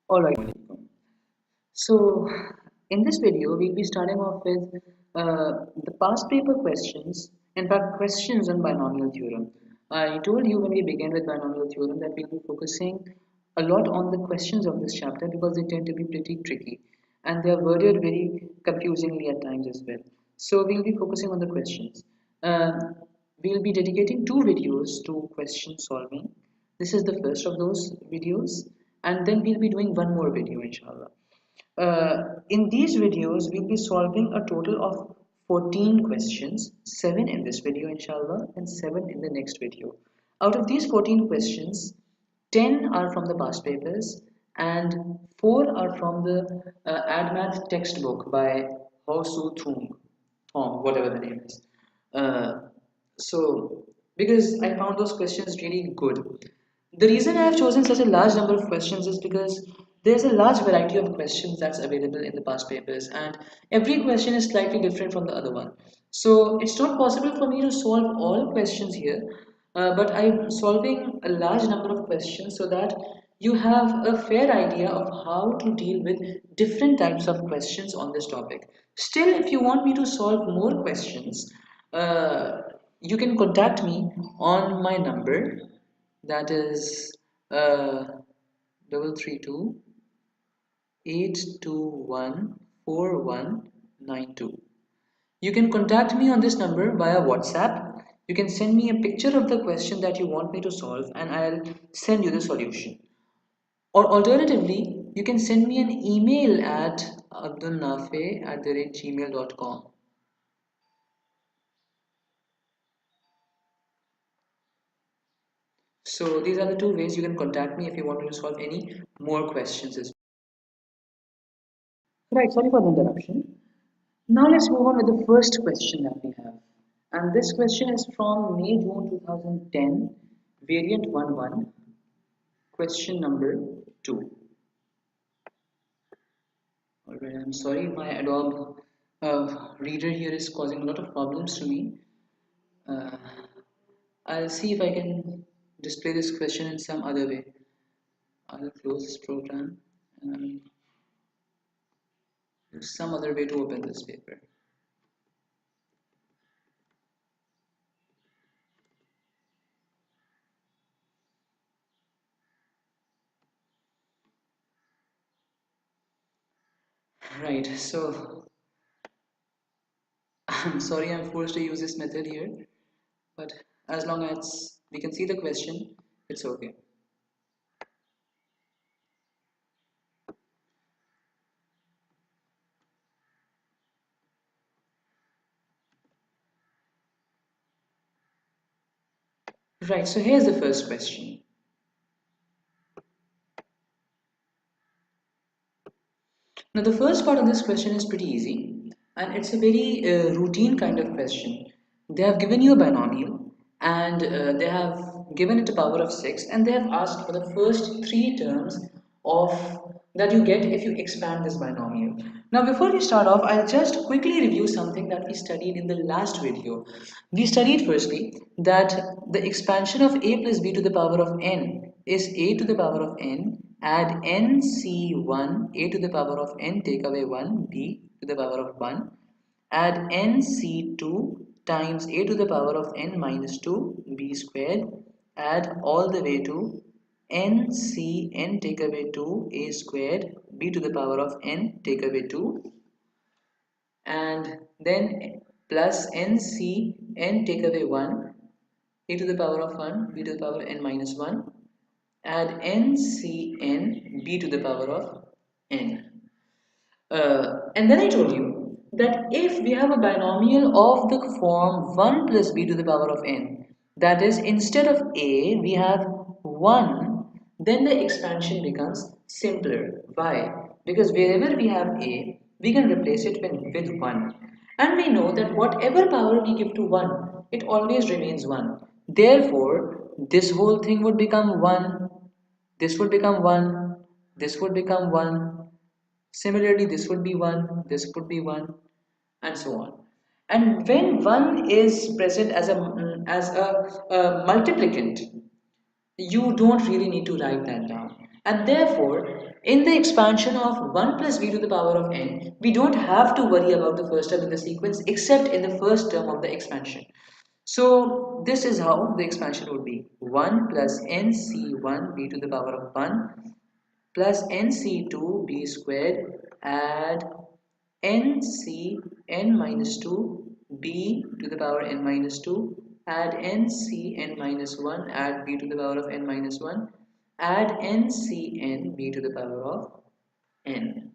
Alright, so in this video we'll be starting off with the past paper questions, in fact questions on binomial theorem. I told you when we began with binomial theorem that we'll be focusing a lot on the questions of this chapter because they tend to be pretty tricky and they are worded very confusingly at times as well. So we'll be focusing on the questions. We'll be dedicating two videos to question solving. This is the first of those videos, and then we'll be doing one more video inshallah. In these videos we'll be solving a total of 14 questions, 7 in this video inshallah and 7 in the next video. Out of these 14 questions, 10 are from the past papers and 4 are from the AdMath textbook by Ho Su Thong, whatever the name is. Uh, so, because I found those questions really good. The reason I have chosen such a large number of questions is because there's a large variety of questions that's available in the past papers, and every question is slightly different from the other one. So, it's not possible for me to solve all questions here, but I'm solving a large number of questions so that you have a fair idea of how to deal with different types of questions on this topic. Still, if you want me to solve more questions, uh, you can contact me on my number, that is uh, 332-821-4192. You can contact me on this number via WhatsApp. You can send me a picture of the question that you want me to solve and I'll send you the solution. Or alternatively, you can send me an email at abdulnafe@gmail.com. So these are the two ways you can contact me if you want me to solve any more questions as well. Right, sorry for the interruption. Now let's move on with the first question that we have. And this question is from May June 2010, variant 11, question number 2. Alright, I'm sorry, my Adobe reader here is causing a lot of problems to me. Uh, I'll see if I can display this question in some other way. I'll close this program and use some other way to open this paper. Right, so I'm sorry I'm forced to use this method here, but as long as we can see the question, it's okay. Right, so here's the first question. Now the first part of this question is pretty easy and it's a very routine kind of question. They have given you a binomial and they have given it a power of 6 and they have asked for the first 3 terms of that you get if you expand this binomial. Now before we start off, I'll just quickly review something that we studied in the last video. We studied firstly that the expansion of a plus b to the power of n is a to the power of n, add nc1 a to the power of n take away 1 b to the power of 1, add nc2 times a to the power of n minus 2 b squared, add all the way to n take away 2 a squared b to the power of n take away 2, and then plus n take away 1 a to the power of 1 b to the power n minus 1, add b to the power of n. And then I told you that if we have a binomial of the form 1 plus b to the power of n, that is, instead of a we have 1, then the expansion becomes simpler. Why? Because wherever we have a, we can replace it with 1. And we know that whatever power we give to 1, it always remains 1. Therefore, this whole thing would become 1, this would become 1, this would become 1. Similarly, this would be 1, this would be 1, and so on. And when 1 is present as a multiplicand, you don't really need to write that down. And therefore, in the expansion of 1 plus b to the power of n, we don't have to worry about the first term in the sequence except in the first term of the expansion. So this is how the expansion would be: 1 plus nc1 b to the power of 1 plus nc2 b squared add nc n minus 2 b to the power n minus 2 add nc n minus 1 add b to the power of n minus 1 add nc n b to the power of n.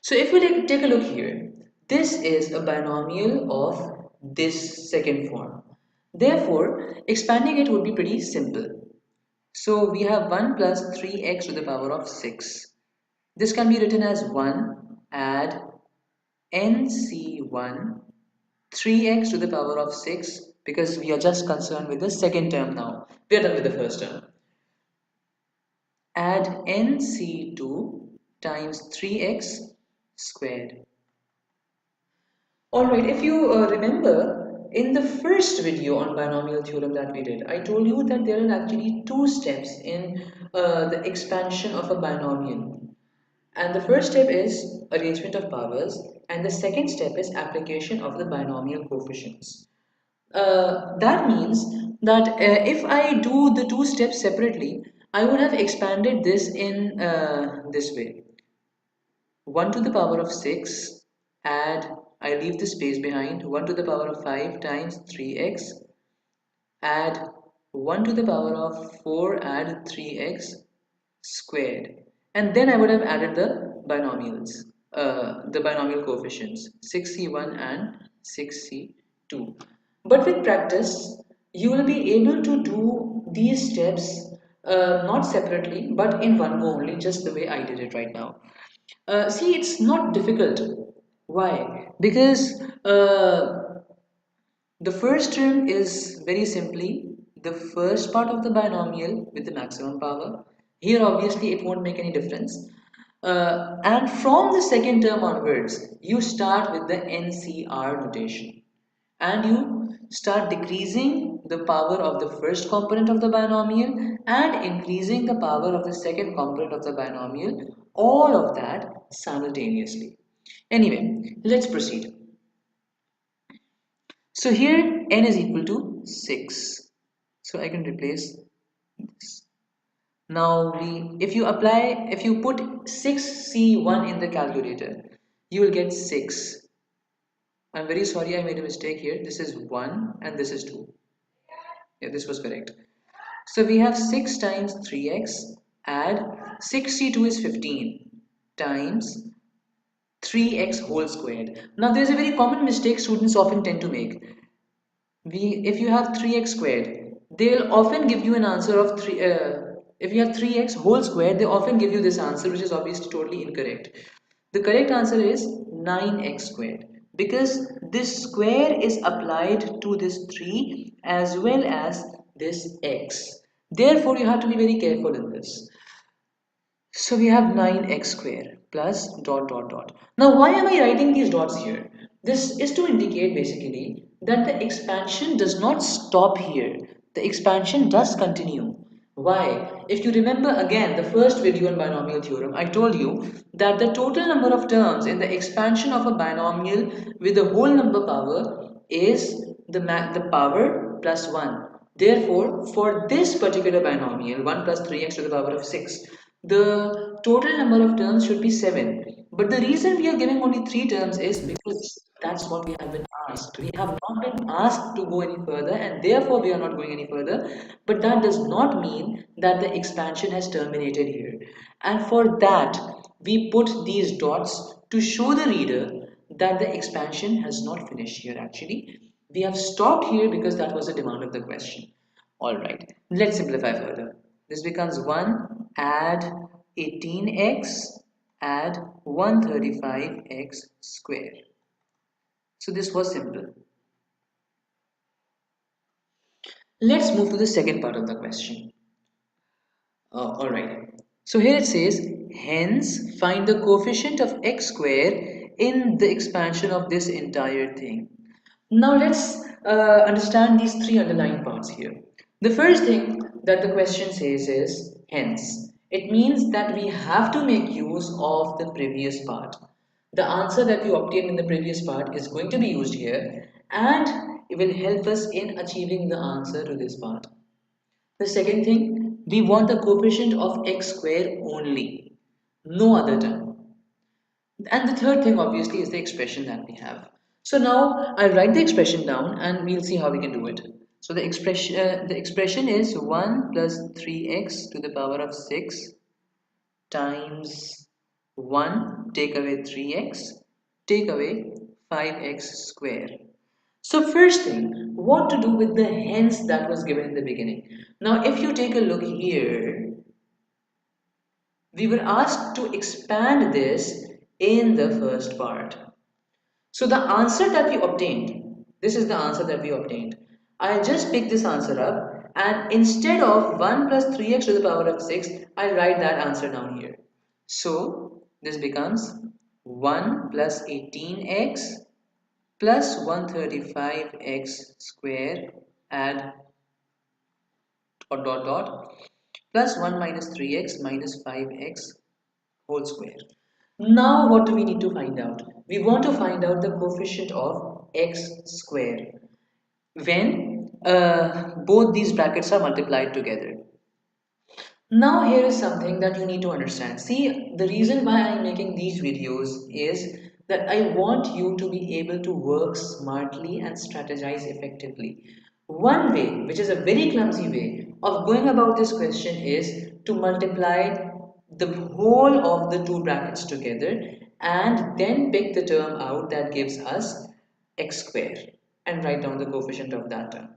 So if we take a look here, this is a binomial of this second form. Therefore, expanding it would be pretty simple. So we have 1 plus 3x to the power of 6. This can be written as 1 add nc1 3x to the power of 6, because we are just concerned with the second term now. We are done with the first term. Add nc2 times 3x squared. Alright, if you remember, in the first video on binomial theorem that we did, I told you that there are actually two steps in the expansion of a binomial. And the first step is arrangement of powers, and the second step is application of the binomial coefficients. That means that if I do the two steps separately, I would have expanded this in this way. 1 to the power of 6, add, I leave the space behind, 1 to the power of 5 times 3x, add 1 to the power of 4, add 3x squared. And then I would have added the binomials, the binomial coefficients, 6c1 and 6c2. But with practice, you will be able to do these steps not separately, but in one go only, just the way I did it right now. See, it's not difficult. Why? Because the first term is very simply the first part of the binomial with the maximum power. Here, obviously, it won't make any difference. And from the second term onwards, you start with the NCR notation. And you start decreasing the power of the first component of the binomial and increasing the power of the second component of the binomial, all of that simultaneously. Anyway, let's proceed. So here n is equal to 6. So I can replace this. Now if you put 6c1 in the calculator, you will get 6. I'm very sorry, I made a mistake here. This is 1 and this is 2. Yeah, this was correct. So we have 6 times 3x, add 62 is 15 times 3x whole squared. Now there is a very common mistake students often tend to make. If you have 3x squared, they'll often give you an answer of 3. If you have 3x whole squared, they often give you this answer, which is obviously totally incorrect. The correct answer is 9x squared, because this square is applied to this 3 as well as this x. Therefore, you have to be very careful in this. So we have 9x square plus dot dot dot. Now why am I writing these dots here? This is to indicate basically that the expansion does not stop here. The expansion does continue. Why? If you remember again the first video on binomial theorem, I told you that the total number of terms in the expansion of a binomial with the whole number power is the power plus 1. Therefore, for this particular binomial, 1 plus 3x to the power of 6, the total number of terms should be 7. But the reason we are giving only 3 terms is because that's what we have been asked. We have not been asked to go any further, and therefore we are not going any further. But that does not mean that the expansion has terminated here. And for that, we put these dots to show the reader that the expansion has not finished here actually. We have stopped here because that was the demand of the question. Alright, let's simplify further. This becomes 1 add 18x add 135x square. So this was simple. Let's move to the second part of the question. Alright, so here it says, hence find the coefficient of x square in the expansion of this entire thing. Now let's understand these three underlying parts here. The first thing that the question says is hence. It means that we have to make use of the previous part. The answer that we obtained in the previous part is going to be used here, and it will help us in achieving the answer to this part. The second thing, we want the coefficient of x square only, no other term. And the third thing obviously is the expression that we have. So now I'll write the expression down and we'll see how we can do it. So the expression is 1 plus 3x to the power of 6 times 1 take away 3x take away 5x square. So first thing, what to do with the hence that was given in the beginning. Now if you take a look here, we were asked to expand this in the first part. So the answer that we obtained, this is the answer that we obtained. I'll just pick this answer up and instead of 1 plus 3x to the power of 6, I'll write that answer down here. So this becomes 1 plus 18x plus 135x square add or dot dot plus 1 minus 3x minus 5x whole square. Now what do we need to find out? We want to find out the coefficient of x square when both these brackets are multiplied together. Now here is something that you need to understand. See, the reason why I'm making these videos is that I want you to be able to work smartly and strategize effectively. One way, which is a very clumsy way of going about this question, is to multiply the whole of the two brackets together and then pick the term out that gives us x square and write down the coefficient of that term.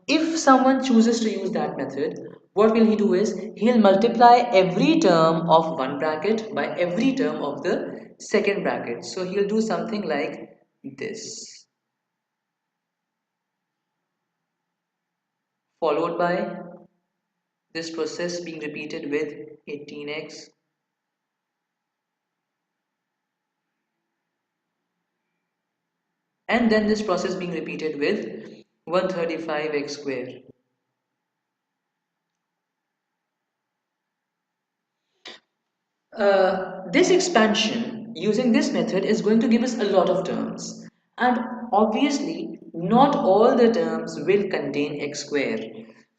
If someone chooses to use that method, what will he do is he'll multiply every term of one bracket by every term of the second bracket. So he'll do something like this, followed by this process being repeated with 18x, and then this process being repeated with 135x square. This expansion using this method is going to give us a lot of terms, and obviously not all the terms will contain x square.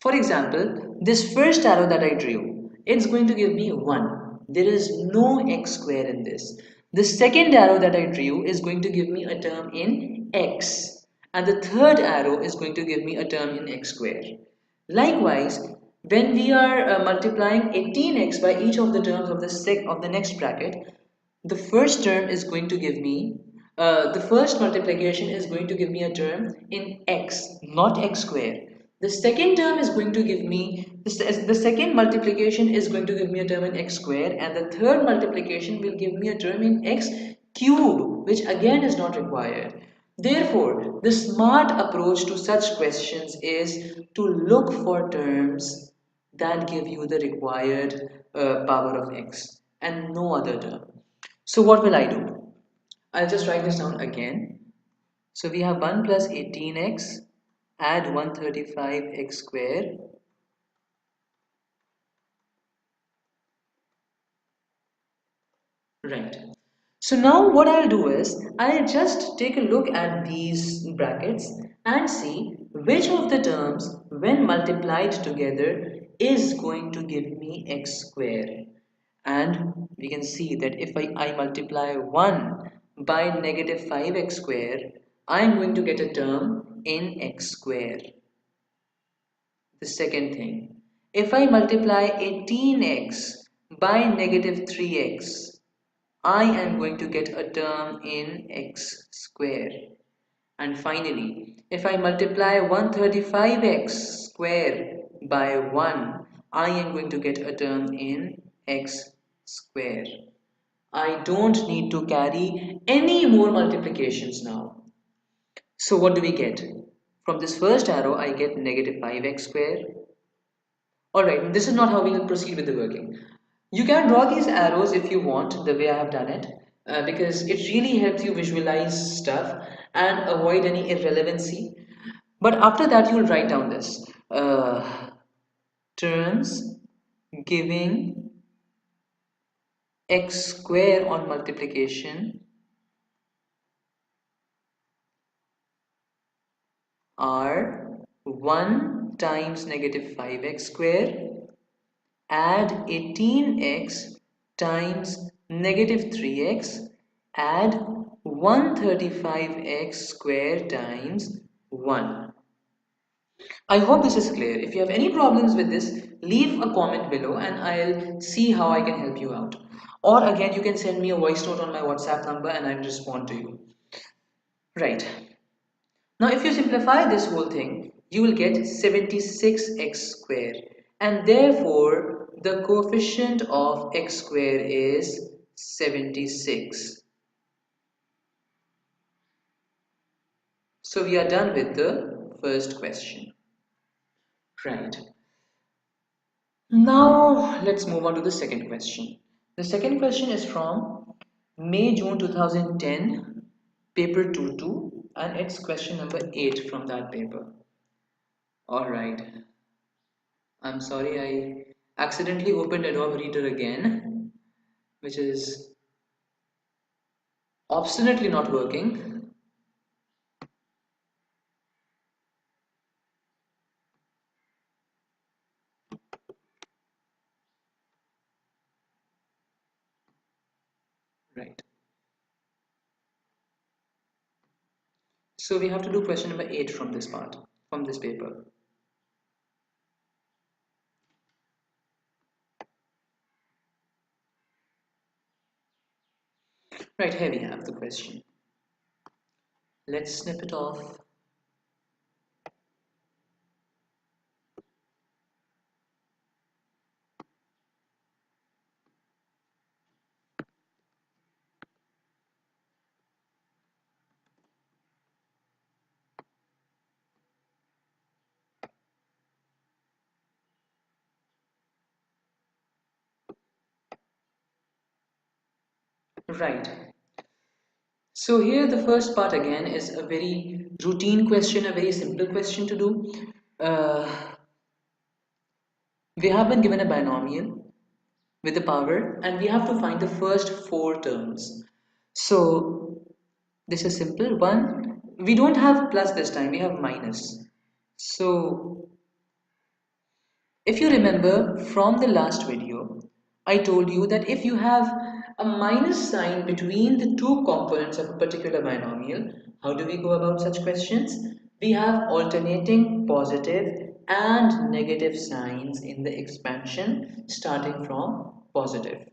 For example, this first arrow that I drew, it's going to give me 1. There is no x square in this. The second arrow that I drew is going to give me a term in x, and the third arrow is going to give me a term in x square. Likewise, when we are multiplying 18x by each of the terms of the next bracket, the first term is going to give me the first multiplication is going to give me a term in x, not x square. The second term is going to give me the second multiplication is going to give me a term in x square, and the third multiplication will give me a term in x cube, which again is not required. Therefore, the smart approach to such questions is to look for terms that give you the required power of x and no other term. So what will I do? I'll just write this down again. So we have 1 plus 18x, add 135x square. Right. So now what I'll do is I'll just take a look at these brackets and see which of the terms when multiplied together is going to give me x square. And we can see that if I multiply 1 by negative 5x square, I'm going to get a term in x square. The second thing, if I multiply 18x by negative 3x, I am going to get a term in x square. And finally, if I multiply 135x square by 1, I am going to get a term in x square. I don't need to carry any more multiplications now. So what do we get? From this first arrow, I get negative 5x square. Alright, this is not how we will proceed with the working. You can draw these arrows if you want, the way I have done it, because it really helps you visualize stuff and avoid any irrelevancy. But after that, you'll write down this terms giving x square on multiplication are 1 times negative 5x square, add 18x times negative 3x, add 135x square times 1. I hope this is clear. If you have any problems with this, leave a comment below and I'll see how I can help you out. Or again, you can send me a voice note on my WhatsApp number and I'll respond to you. Right. Now, if you simplify this whole thing, you will get 76x square. And therefore, the coefficient of x square is 76. So we are done with the first question. Right. Now let's move on to the second question. The second question is from May-June 2010, paper 2-2, and it's question number 8 from that paper. Alright, I'm sorry I accidentally opened Adobe Reader again, which is obstinately not working. Right. So we have to do question number 8 from this part, from this paper. Right, here we have the question. Let's snip it off. Right. So here the first part again is a very routine question, a very simple question to do. Uh, we have been given a binomial with a power and we have to find the first four terms. So this is simple. One, we don't have plus this time, we have minus. So if you remember from the last video, I told you that if you have a minus sign between the two components of a particular binomial, how do we go about such questions? We have alternating positive and negative signs in the expansion starting from positive.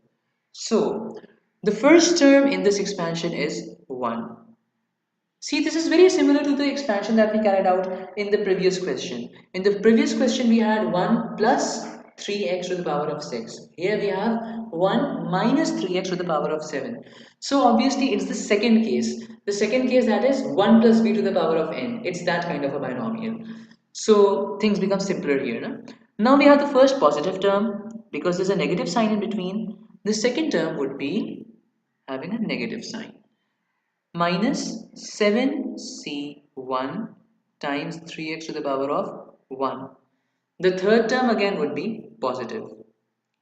So, the first term in this expansion is 1. See, this is very similar to the expansion that we carried out in the previous question. In the previous question, we had 1 plus 3x to the power of 6. Here we have 1 minus 3x to the power of 7. So obviously, it's the second case. The second case, that is 1 plus b to the power of n. It's that kind of a binomial. So things become simpler here. No? Now we have the first positive term because there's a negative sign in between. The second term would be having a negative sign minus 7c1 times 3x to the power of 1. The third term again would be positive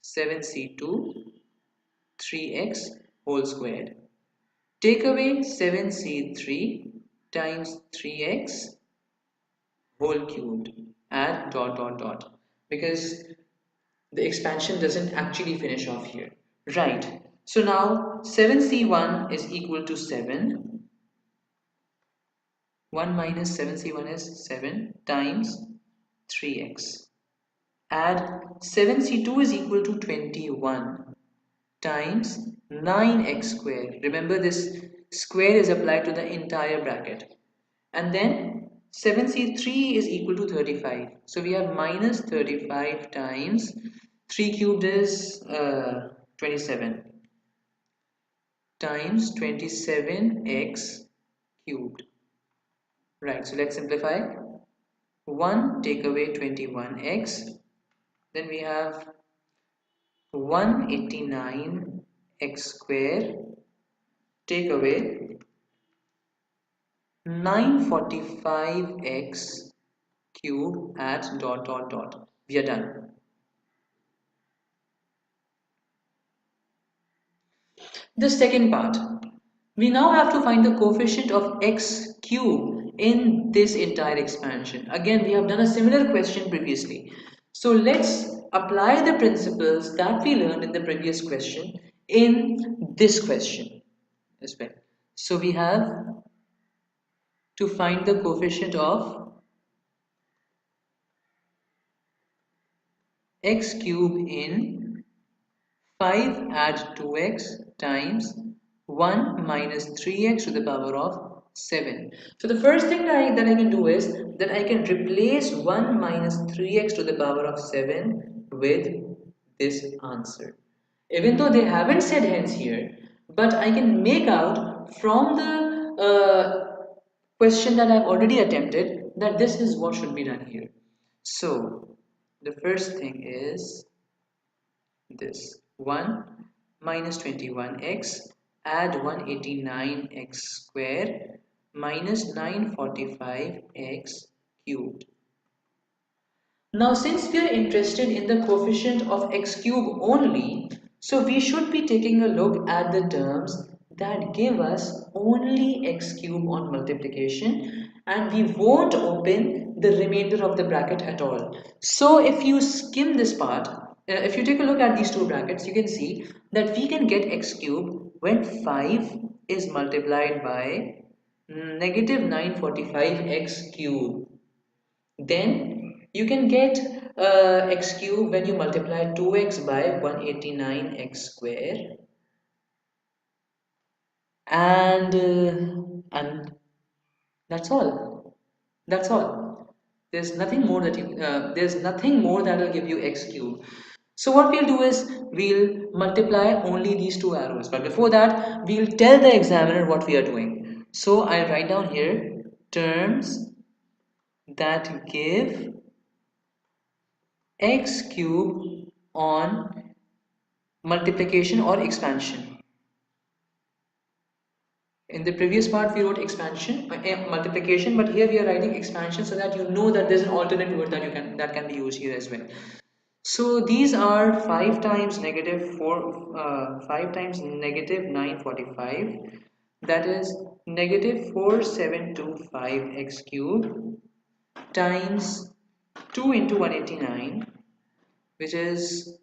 7c2 3x whole squared. Take away 7c3 times 3x whole cubed. Add dot dot dot because the expansion doesn't actually finish off here. Right. So now 7c1 is equal to 7. 1 minus 7c1 is 7 times 3x. Add 7c2 is equal to 21 times 9x square. Remember this square is applied to the entire bracket. And then 7c3 is equal to 35. So we have minus 35 times 3 cubed is 27 times 27x cubed. Right, so let's simplify. 1 take away 21x, then we have 189x square take away 945x cube at dot dot dot. We are done. The second part, we now have to find the coefficient of x cube in this entire expansion. Again, we have done a similar question previously. So let's apply the principles that we learned in the previous question in this question as well. So we have to find the coefficient of x cube in 5 add 2x times 1 minus 3x to the power of 7. So the first thing that I can do is that I can replace 1 minus 3x to the power of 7 with this answer. Even though they haven't said hence here, but I can make out from the question that I've already attempted that this is what should be done here. So the first thing is this 1 minus 21x add 189x square minus 945x cubed. Now since we are interested in the coefficient of x cube only, so we should be taking a look at the terms that give us only x cube on multiplication, and we won't open the remainder of the bracket at all. So if you skim this part, if you take a look at these two brackets, you can see that we can get x cube when 5 is multiplied by negative 945x cube. Then you can get x cube when you multiply 2x by 189x square, and that's all. That's all. There's nothing more that will give you x cube. So what we'll do is we'll multiply only these two arrows, but before that we'll tell the examiner what we are doing. So I'll write down here terms that give x cube on multiplication or expansion. In the previous part we wrote expansion, multiplication, but here we are writing expansion so that you know that there's an alternate word that can be used here as well. So these are 5 times negative 5 times negative 945, that is negative 4725x cube times 2 into 189, which is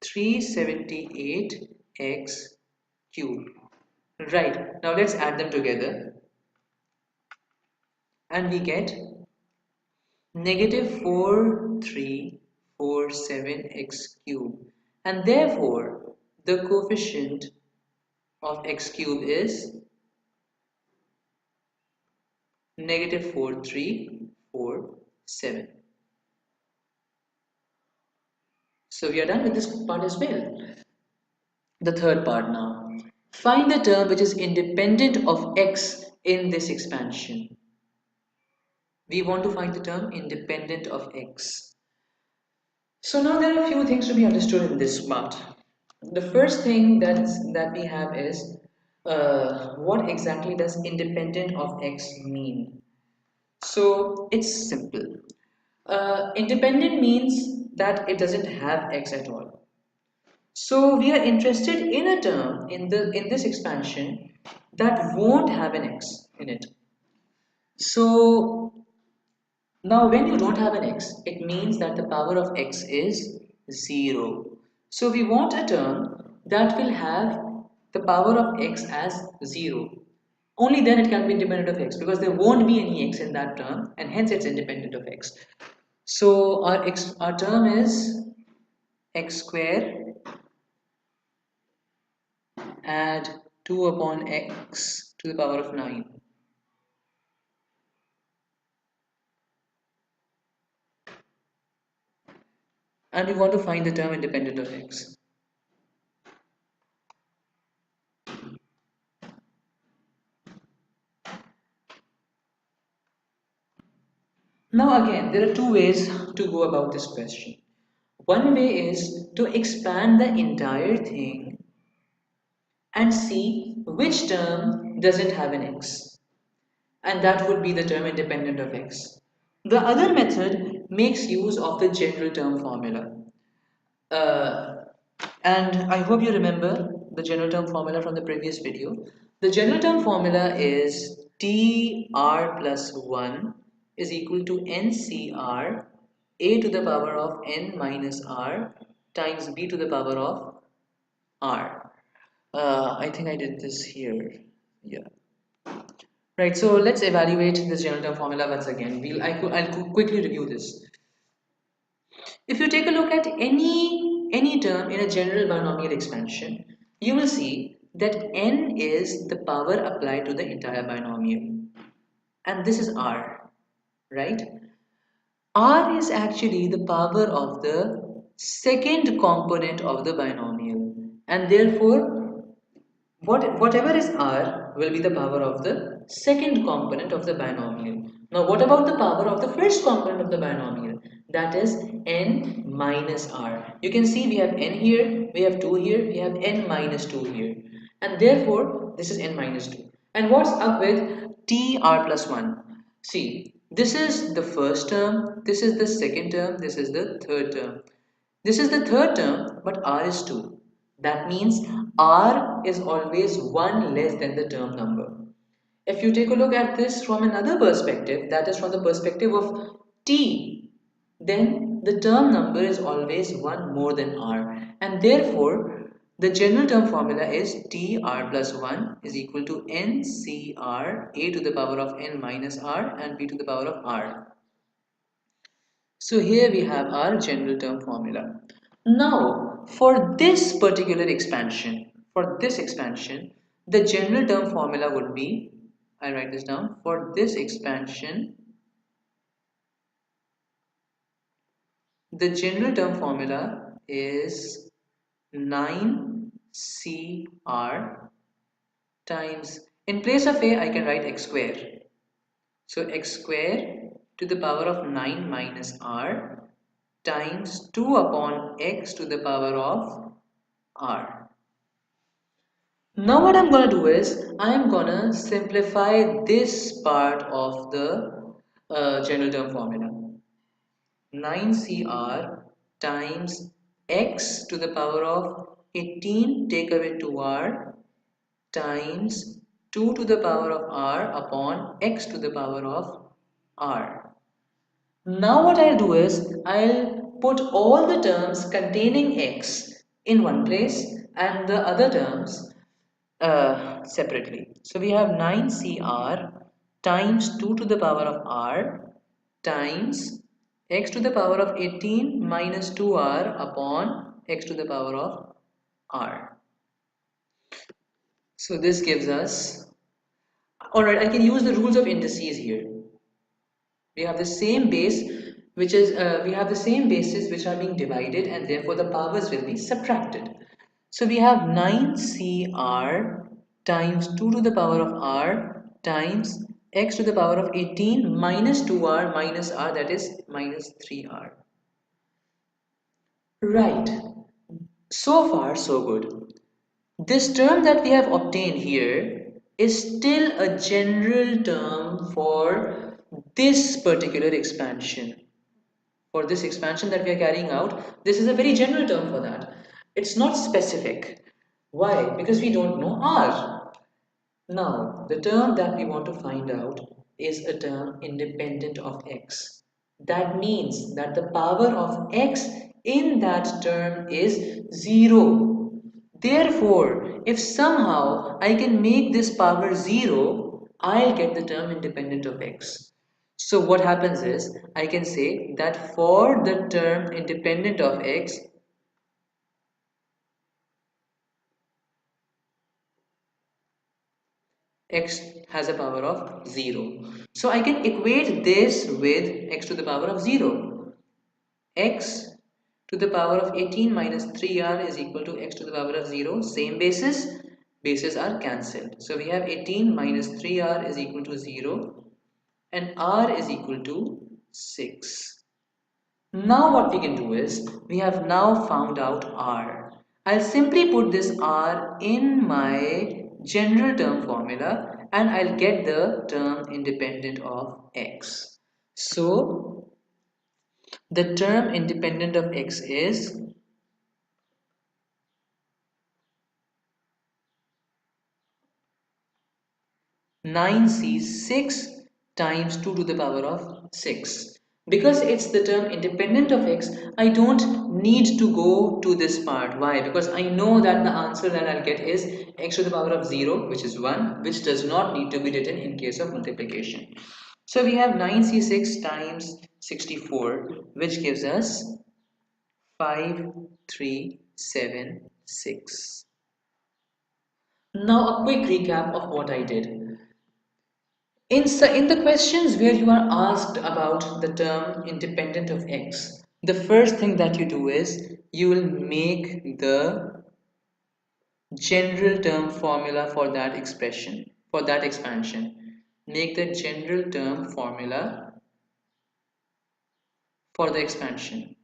378x cube. Right, now let's add them together and we get negative 4347x cube, and therefore the coefficient of x cube is negative 4347. So we are done with this part as well. The third part now. Find the term which is independent of x in this expansion. We want to find the term independent of x. So now there are a few things to be understood in this part. The first thing that we have is what exactly does independent of x mean? So it's simple. Independent means that it doesn't have x at all. So we are interested in a term in this expansion that won't have an x in it. So now when you don't have an x, it means that the power of x is 0. So we want a term that will have the power of x as 0. Only then it can be independent of x, because there won't be any x in that term, and hence it's independent of x. So our term is x square add 2 upon x to the power of 9. And we want to find the term independent of x. Now again, there are two ways to go about this question. One way is to expand the entire thing and see which term doesn't have an x, and that would be the term independent of x. The other method makes use of the general term formula. And I hope you remember the general term formula from the previous video. The general term formula is TR plus 1 is equal to NCR a to the power of n minus r times b to the power of r. I think I did this here. Yeah. Right, so let's evaluate this general term formula once again. I'll quickly review this. If you take a look at any term in a general binomial expansion, you will see that n is the power applied to the entire binomial, and this is r, right? R is actually the power of the second component of the binomial, and therefore whatever is R will be the power of the second component of the binomial. Now what about the power of the first component of the binomial? That is n minus R. You can see we have n here, we have 2 here, we have n minus 2 here. And therefore this is n minus 2. And what's up with tr plus 1? See, this is the first term, this is the second term, this is the third term. This is the third term, but r is 2. That means r is always 1 less than the term number. If you take a look at this from another perspective, that is from the perspective of t, then the term number is always 1 more than r, and therefore the general term formula is tr plus 1 is equal to ncr a to the power of n minus r and b to the power of r. So here we have our general term formula. Now, for this particular expansion, the general term formula would be, I'll write this down, for this expansion, the general term formula is 9CR times, in place of A, I can write x square. So x square to the power of 9 minus r times 2 upon x to the power of r. Now what I'm going to do is I'm going to simplify this part of the general term formula. 9cr times x to the power of 18 take away 2r times 2 to the power of r upon x to the power of r. Now what I'll do is I'll put all the terms containing x in one place and the other terms separately. So we have 9cr times 2 to the power of r times x to the power of 18 minus 2r upon x to the power of r. So this gives us, alright, I can use the rules of indices here. We have the same base which is we have the same bases which are being divided, and therefore the powers will be subtracted. So we have 9cr times 2 to the power of r times x to the power of 18 minus 2r minus r, that is minus 3r. Right, so far so good. This term that we have obtained here is still a general term for this particular expansion. For this expansion that we are carrying out, this is a very general term for that. It's not specific. Why? Because we don't know r. Now, the term that we want to find out is a term independent of x. That means that the power of x in that term is 0. Therefore, if somehow I can make this power 0, I'll get the term independent of x. So what happens is, I can say that for the term independent of x, x has a power of 0. So I can equate this with x to the power of 0. X to the power of 18 minus 3r is equal to x to the power of 0. Same basis, bases are cancelled. So we have 18 minus 3r is equal to 0 and r is equal to 6. Now what we can do is, we have now found out r. I'll simply put this r in my general term formula and I'll get the term independent of x. So the term independent of x is 9c 6 times 2 to the power of 6. Because it's the term independent of x, I don't need to go to this part. Why? Because I know that the answer that I'll get is x to the power of 0, which is 1, which does not need to be written in case of multiplication. So we have 9c6 times 64, which gives us 5376. Now a quick recap of what I did. In the questions where you are asked about the term independent of x, the first thing that you do is you will make the general term formula for that expression, for that expansion. Make the general term formula for the expansion,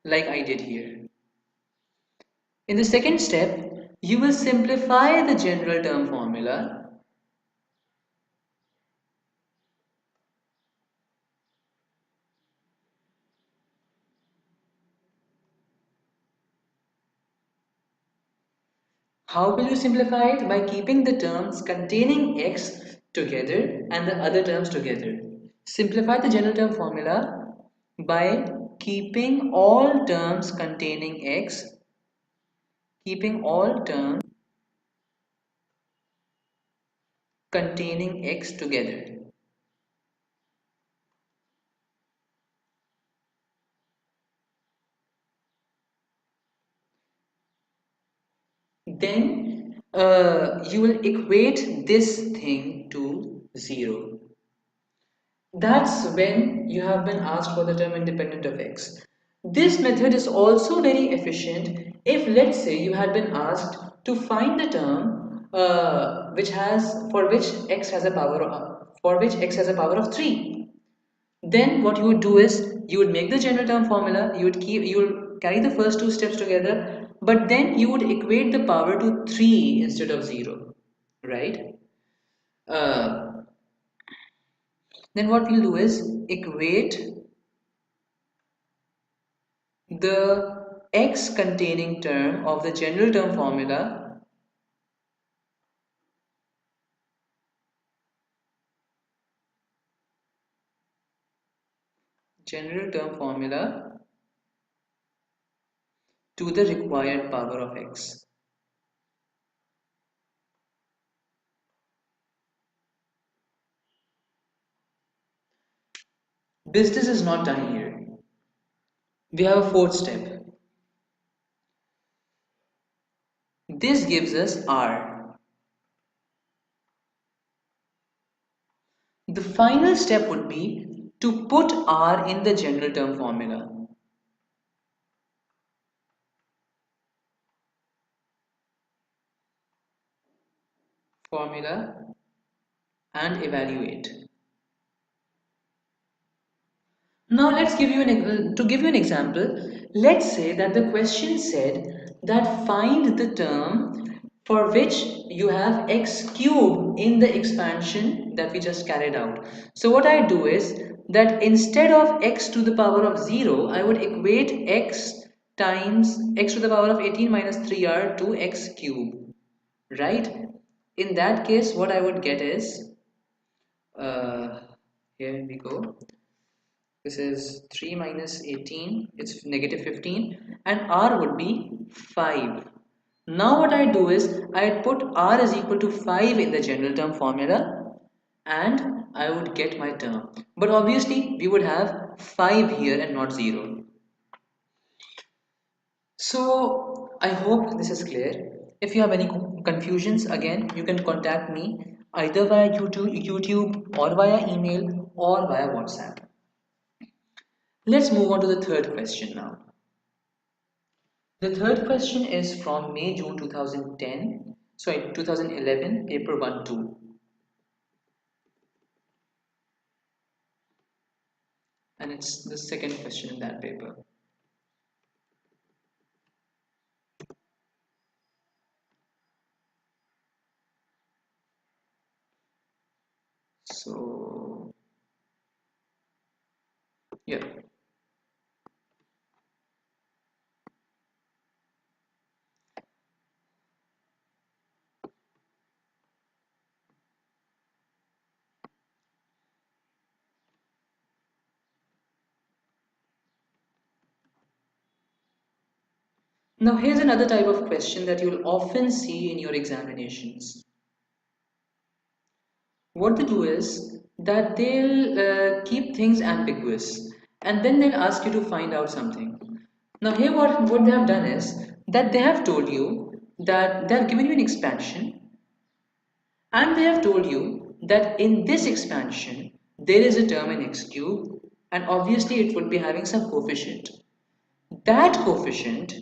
like I did here. In the second step, you will simplify the general term formula How will you simplify it? By keeping the terms containing x together and the other terms together. Simplify the general term formula by keeping all terms containing x, keeping all terms containing x together. Then you will equate this thing to 0. That's when you have been asked for the term independent of x. This method is also very efficient if, let's say, you had been asked to find the term which has for which x has a power of 3. Then what you would do is you would make the general term formula, you would carry the first two steps together, but then you would equate the power to 3 instead of 0, right? Uh, then what we'll do is equate the x containing term of the general term formula to the required power of x. Business is not done here. We have a fourth step. This gives us r. The final step would be to put r in the general term formula and evaluate. Now let's give you to give you an example. Let's say that the question said that find the term for which you have x cube in the expansion that we just carried out. So what I do is that instead of x to the power of 0, I would equate x times x to the power of 18 minus 3r to x cube, right? In that case, what I would get is, uh, here we go. This is 3 minus 18, it's negative 15, and r would be 5. Now what I do is I put r is equal to 5 in the general term formula and I would get my term. But obviously we would have 5 here and not 0. So I hope this is clear. If you have any confusions, again you can contact me either via YouTube or via email or via WhatsApp. Let's move on to the third question now. The third question is from May-June 2011, paper 1-2. And it's the second question in that paper. So, yeah. Now here's another type of question that you'll often see in your examinations. What they do is that they'll keep things ambiguous and then they'll ask you to find out something. Now here what they have done is that they have told you that they have given you an expansion and they have told you that in this expansion there is a term in x cube and obviously it would be having some coefficient. That coefficient,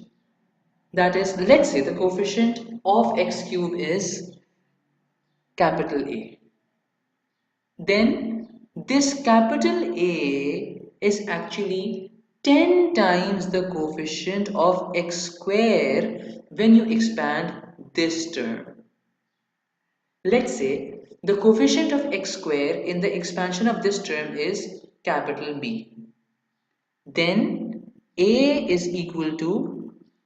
that is, let's say the coefficient of x cube is capital A. Then this capital A is actually 10 times the coefficient of x square when you expand this term. Let's say the coefficient of x square in the expansion of this term is capital B. Then A is equal to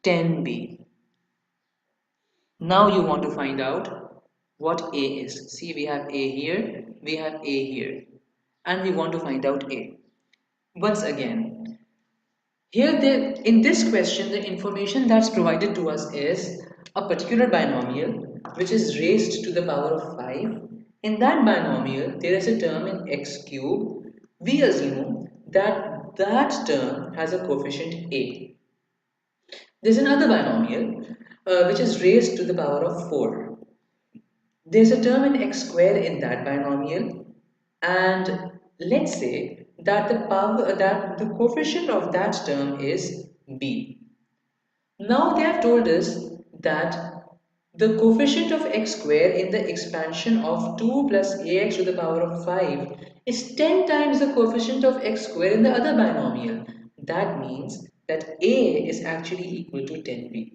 10B. Now you want to find out what A is. See, we have A here, we have A here, and we want to find out A. Once again, in this question, the information that's provided to us is a particular binomial which is raised to the power of 5. In that binomial, there is a term in x cube. We assume that that term has a coefficient A. There's another binomial which is raised to the power of 4. There's a term in x square in that binomial, and let's say that the coefficient of that term is b. Now they have told us that the coefficient of x square in the expansion of 2 plus ax to the power of 5 is 10 times the coefficient of x square in the other binomial. That means that a is actually equal to 10b.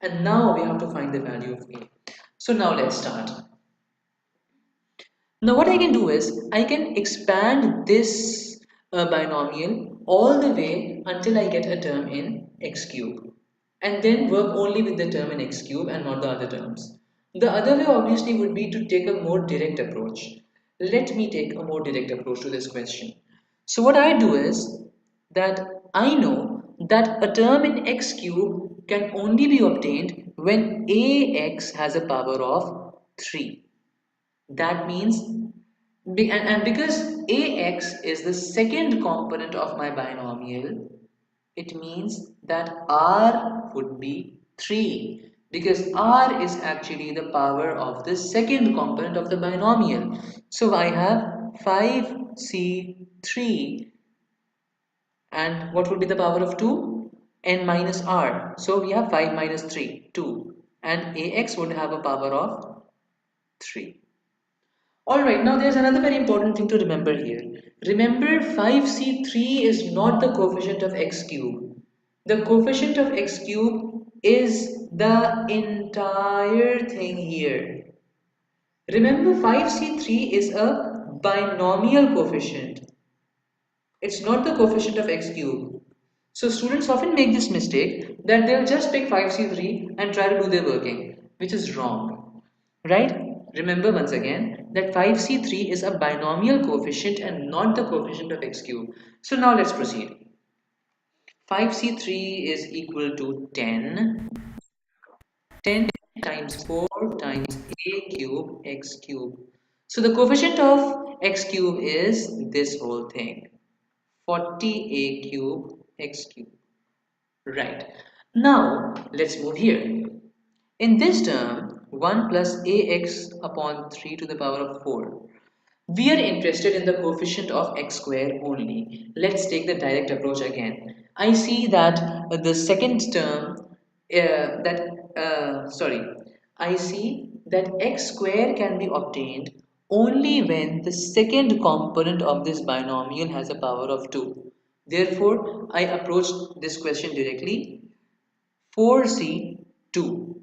And now we have to find the value of a. So now let's start. Now what I can do is I can expand this binomial all the way until I get a term in x cube and then work only with the term in x cube and not the other terms. The other way obviously would be to take a more direct approach. Let me take a more direct approach to this question. So what I do is that I know that a term in x cube can only be obtained when ax has a power of 3. That means, and because ax is the second component of my binomial, it means that r would be 3 because r is actually the power of the second component of the binomial. So I have 5c3, and what would be the power of 2? N minus r. So we have 5 minus 3, 2, and ax would have a power of 3. Alright, now there's another very important thing to remember here. Remember, 5c3 is not the coefficient of x cube. The coefficient of x cube is the entire thing here. Remember, 5c3 is a binomial coefficient. It's not the coefficient of x cube. So students often make this mistake that they'll just pick 5c3 and try to do their working, which is wrong. Right? Remember once again that 5c3 is a binomial coefficient and not the coefficient of x cube. So now let's proceed. 5c3 is equal to 10. 10 times 4 times a cube x cube. So the coefficient of x cube is this whole thing. 40a cube x cube. Right. Now let's move here. In this term, 1 plus ax upon 3 to the power of 4. We are interested in the coefficient of x square only. Let's take the direct approach again. I see that the second term, I see that x square can be obtained only when the second component of this binomial has a power of 2. Therefore, I approached this question directly. 4c2.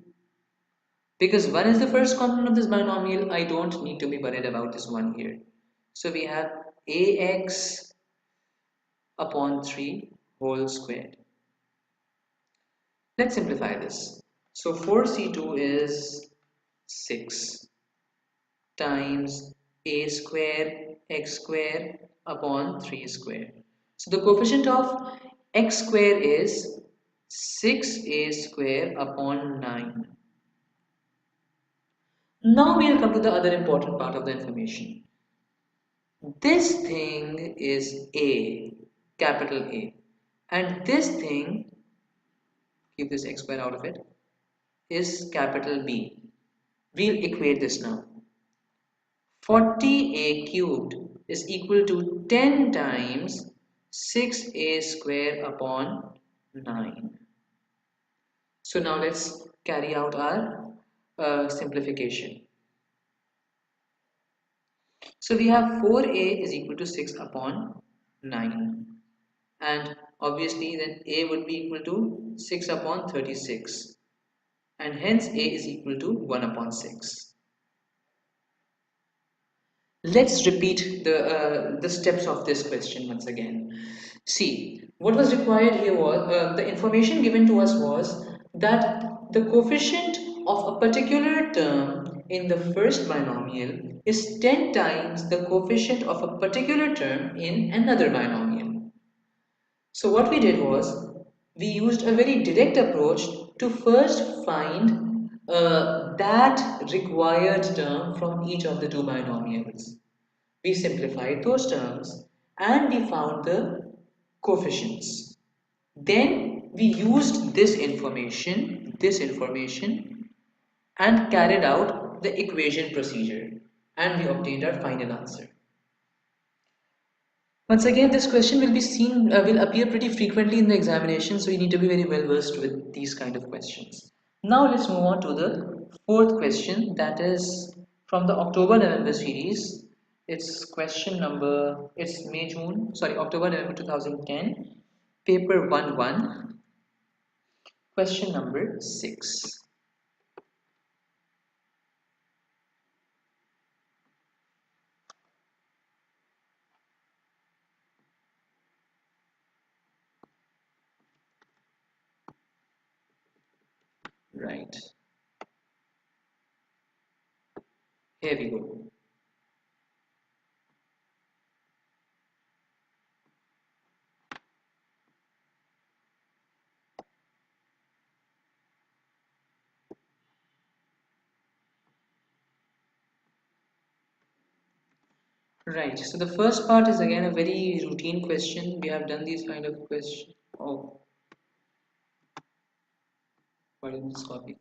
Because 1 is the first component of this binomial, I don't need to be worried about this 1 here. So we have ax upon 3 whole squared. Let's simplify this. So 4c2 is 6 times a square x square upon 3 square. So the coefficient of x square is 6a square upon 9. Now we'll come to the other important part of the information. This thing is A, capital A, and this thing, keep this x square out of it, is capital B. We'll equate this now. 40a cubed is equal to 10 times 6a square upon 9. So now let's carry out our simplification. So we have 4a is equal to 6 upon 9, and obviously then a would be equal to 6 upon 36, and hence a is equal to 1 upon 6. Let's repeat the steps of this question once again. See, what was required here was the information given to us was that the coefficient of a particular term in the first binomial is 10 times the coefficient of a particular term in another binomial. So what we did was we used a very direct approach to first find that required term from each of the two binomials. We simplified those terms and we found the coefficients. Then we used this information and carried out the equation procedure, and we obtained our final answer. Once again, this question will appear pretty frequently in the examination, so you need to be very well versed with these kind of questions. Now let's move on to the fourth question, that is from the October-November series. It's October-November 2010, paper 1-1, question number 6. Right, here we go. Right, so the first part is again a very routine question. We have done these kind of questions. Oh, what is this copy?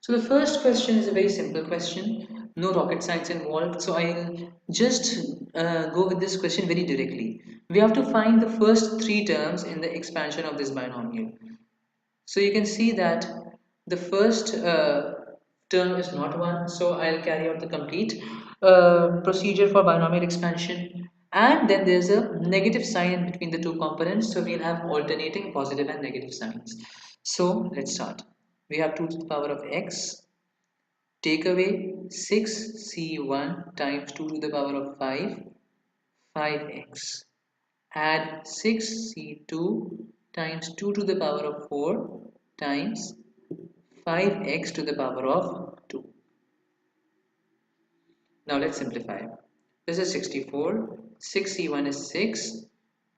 So the first question is a very simple question, no rocket science involved. So I'll just go with this question very directly. We have to find the first three terms in the expansion of this binomial. So you can see that the first term is not 1, so I'll carry out the complete procedure for binomial expansion. And then there's a negative sign between the two components, so we'll have alternating positive and negative signs. So let's start. We have 2 to the power of x, take away 6c1 times 2 to the power of 5, 5x. Add 6c2 times 2 to the power of 4 times 5x to the power of 2. Now let's simplify. This is 64, 6c1 is 6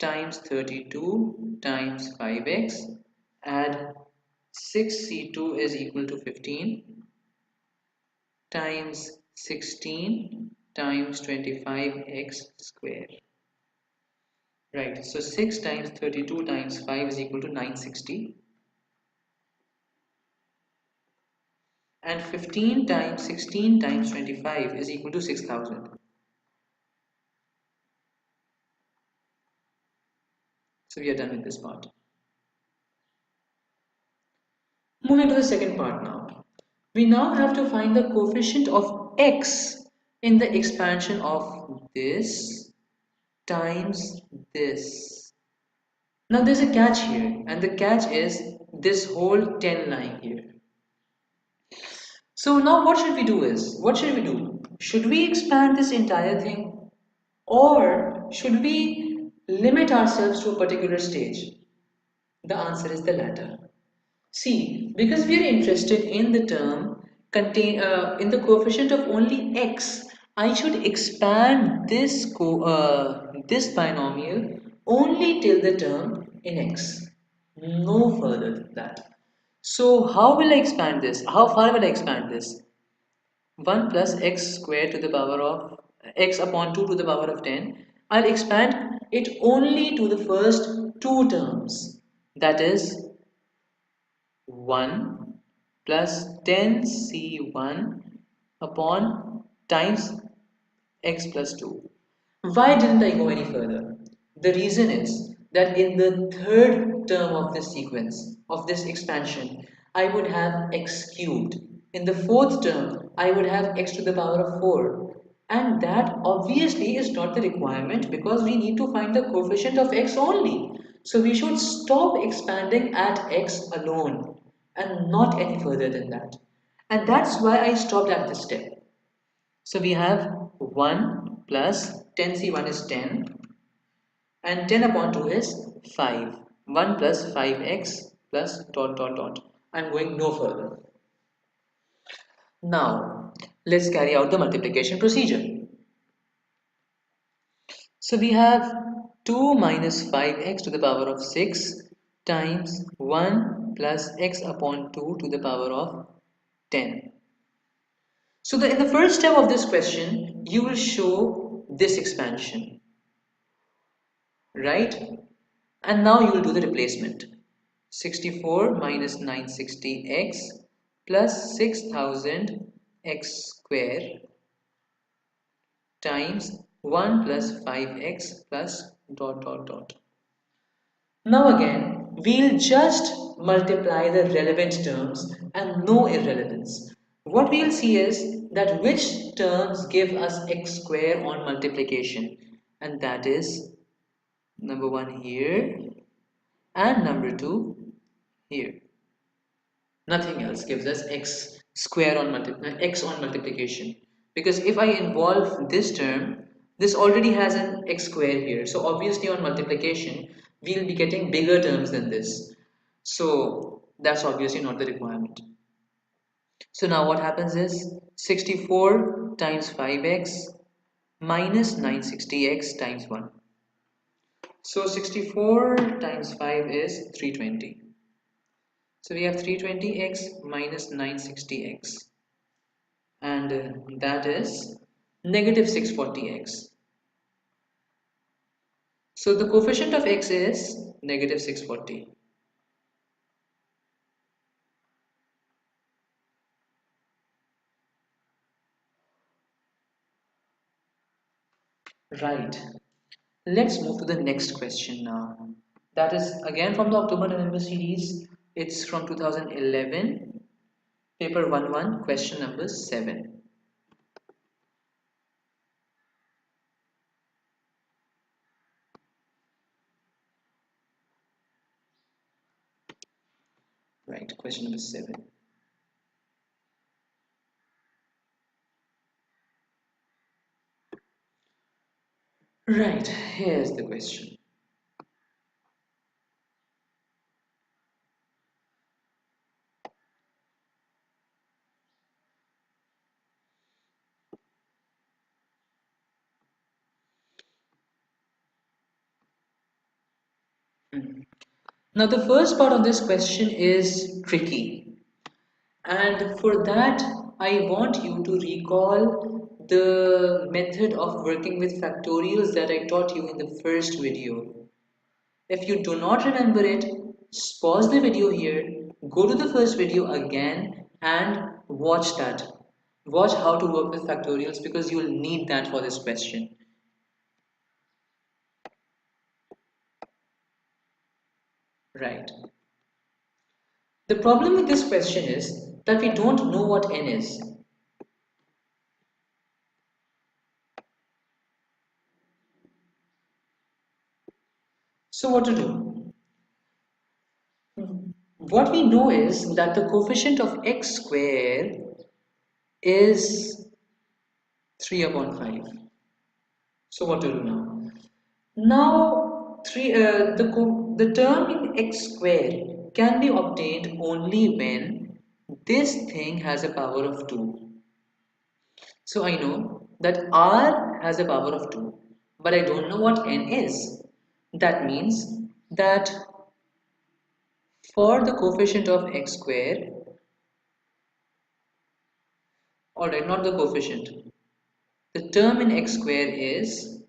times 32 times 5x. Add 6c2 is equal to 15 times 16 times 25x square. Right, so 6 times 32 times 5 is equal to 960. And 15 times 16 times 25 is equal to 6000. So we are done with this part. Moving to the second part now. We now have to find the coefficient of x in the expansion of this times this. Now there's a catch here, and the catch is this whole 10 lying here. So now what should we do? Should we expand this entire thing, or should we limit ourselves to a particular stage? The answer is the latter. See, because we are interested in the term in the coefficient of only x, I should expand this binomial only till the term in x, no further than that. So how will I expand this? How far will I expand this? 1 plus x squared to the power of x upon 2 to the power of 10. I'll expand it only to the first two terms. That is 1 plus 10c1 upon times x plus 2. Why didn't I go any further? The reason is that in the third term of this sequence, of this expansion, I would have x cubed. In the fourth term, I would have x to the power of 4. And that obviously is not the requirement because we need to find the coefficient of x only. So we should stop expanding at x alone and not any further than that. And that's why I stopped at this step. So we have 1 plus 10c1 is 10 and 10 upon 2 is 5. 1 plus 5x plus dot dot dot. I'm going no further. Now let's carry out the multiplication procedure. So we have 2 minus 5x to the power of 6 times 1 plus x upon 2 to the power of 10. So in the first step of this question, you will show this expansion, right? And now you will do the replacement. 64 minus 960x plus 6000 x square times 1 plus 5x plus dot dot dot. Now again, we'll just multiply the relevant terms and no irrelevance. What we'll see is that which terms give us x square on multiplication, and that is number 1 here and number 2 here. Nothing else gives us x square on x on multiplication, because if I involve this term, this already has an x square here, so obviously on multiplication we'll be getting bigger terms than this, so that's obviously not the requirement. So now what happens is 64 times 5x minus 960x times 1. So 64 times 5 is 320. So we have 320x minus 960x, and that is negative 640x. So the coefficient of x is negative 640. Right. Let's move to the next question now. That is again from the October-November series. It's from 2011, paper 1-1, question number 7. Right, question number 7. Right, here's the question. Now the first part of this question is tricky, and for that I want you to recall the method of working with factorials that I taught you in the first video. If you do not remember it, pause the video here, go to the first video again and watch that. Watch how to work with factorials because you will need that for this question. Right. The problem with this question is that we don't know what n is. So what to do? What we know is that the coefficient of x square is 3 upon 5. So what to do now? Now the term in x square can be obtained only when this thing has a power of 2. So I know that r has a power of 2, but I don't know what n is. That means that for the coefficient of x square, alright, not the coefficient, the term in x square is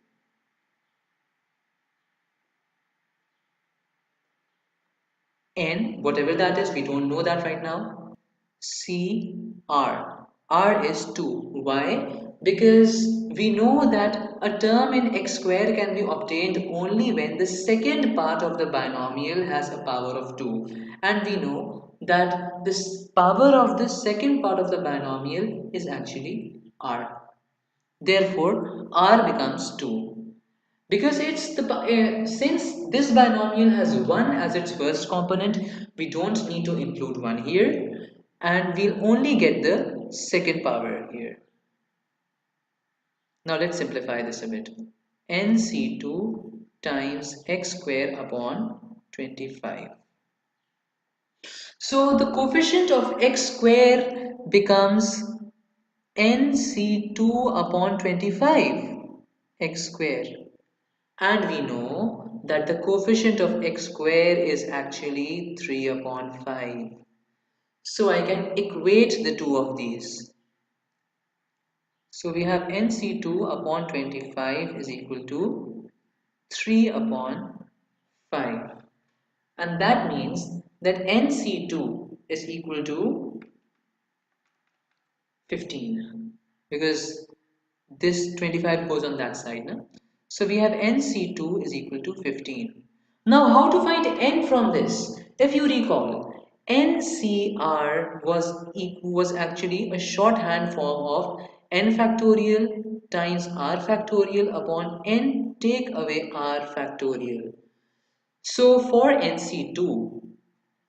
n, whatever that is, we don't know that right now. C R. R is 2. Why? Because we know that a term in x square can be obtained only when the second part of the binomial has a power of 2. And we know that this power of the second part of the binomial is actually R. Therefore, R becomes 2. Because since this binomial has 1 as its first component, we don't need to include 1 here, and we'll only get the second power here. Now let's simplify this a bit. nc2 times x square upon 25. So the coefficient of x square becomes nc2 upon 25 x square. And we know that the coefficient of x square is actually 3 upon 5. So I can equate the two of these. So we have nc2 upon 25 is equal to 3 upon 5. And that means that nc2 is equal to 15, because this 25 goes on that side. No? So we have nc2 is equal to 15. Now how to find n from this? If you recall, ncr was actually a shorthand form of n factorial times r factorial upon n take away r factorial. So for nc2,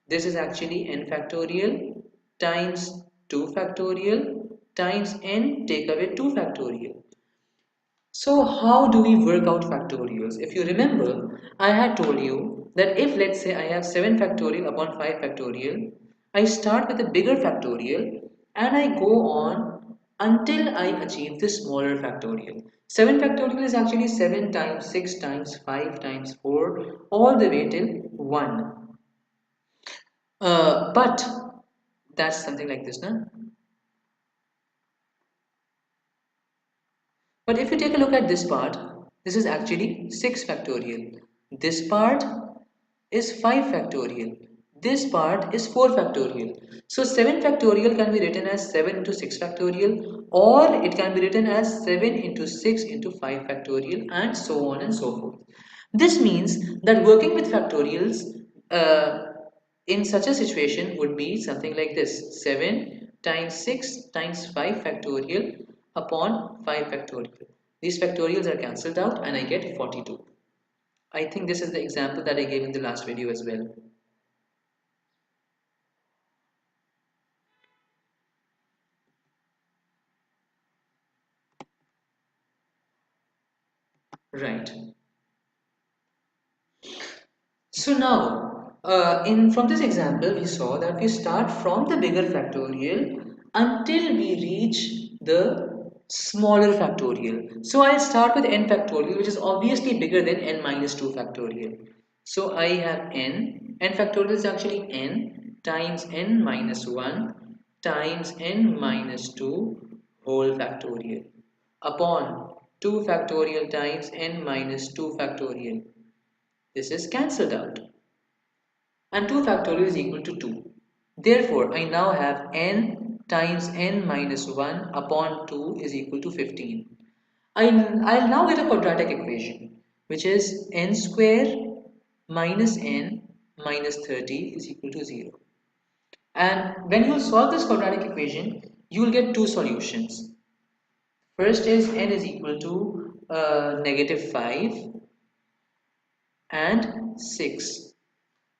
this is actually n factorial times 2 factorial times n take away 2 factorial. So how do we work out factorials? If you remember, I had told you that if, let's say, I have 7 factorial upon 5 factorial, I start with a bigger factorial and I go on until I achieve the smaller factorial. 7 factorial is actually 7 times 6 times 5 times 4 all the way till 1. But that's something like this, no? But if you take a look at this part, this is actually 6 factorial. This part is 5 factorial. This part is 4 factorial. So 7 factorial can be written as 7 into 6 factorial, or it can be written as 7 into 6 into 5 factorial, and so on and so forth. This means that working with factorials in such a situation would be something like this: 7 times 6 times 5 factorial upon 5 factorial. These factorials are cancelled out and I get 42. I think this is the example that I gave in the last video as well. Right. So now, in from this example, we saw that we start from the bigger factorial until we reach the smaller factorial. So I'll start with n factorial, which is obviously bigger than n minus 2 factorial. So I have n factorial is actually n times n minus 1 times n minus 2 whole factorial upon 2 factorial times n minus 2 factorial. This is cancelled out, and 2 factorial is equal to 2. Therefore, I now have n times n minus 1 upon 2 is equal to 15. I'll now get a quadratic equation, which is n square minus n minus 30 is equal to 0. And when you solve this quadratic equation, you will get two solutions. First is n is equal to negative 5 and 6.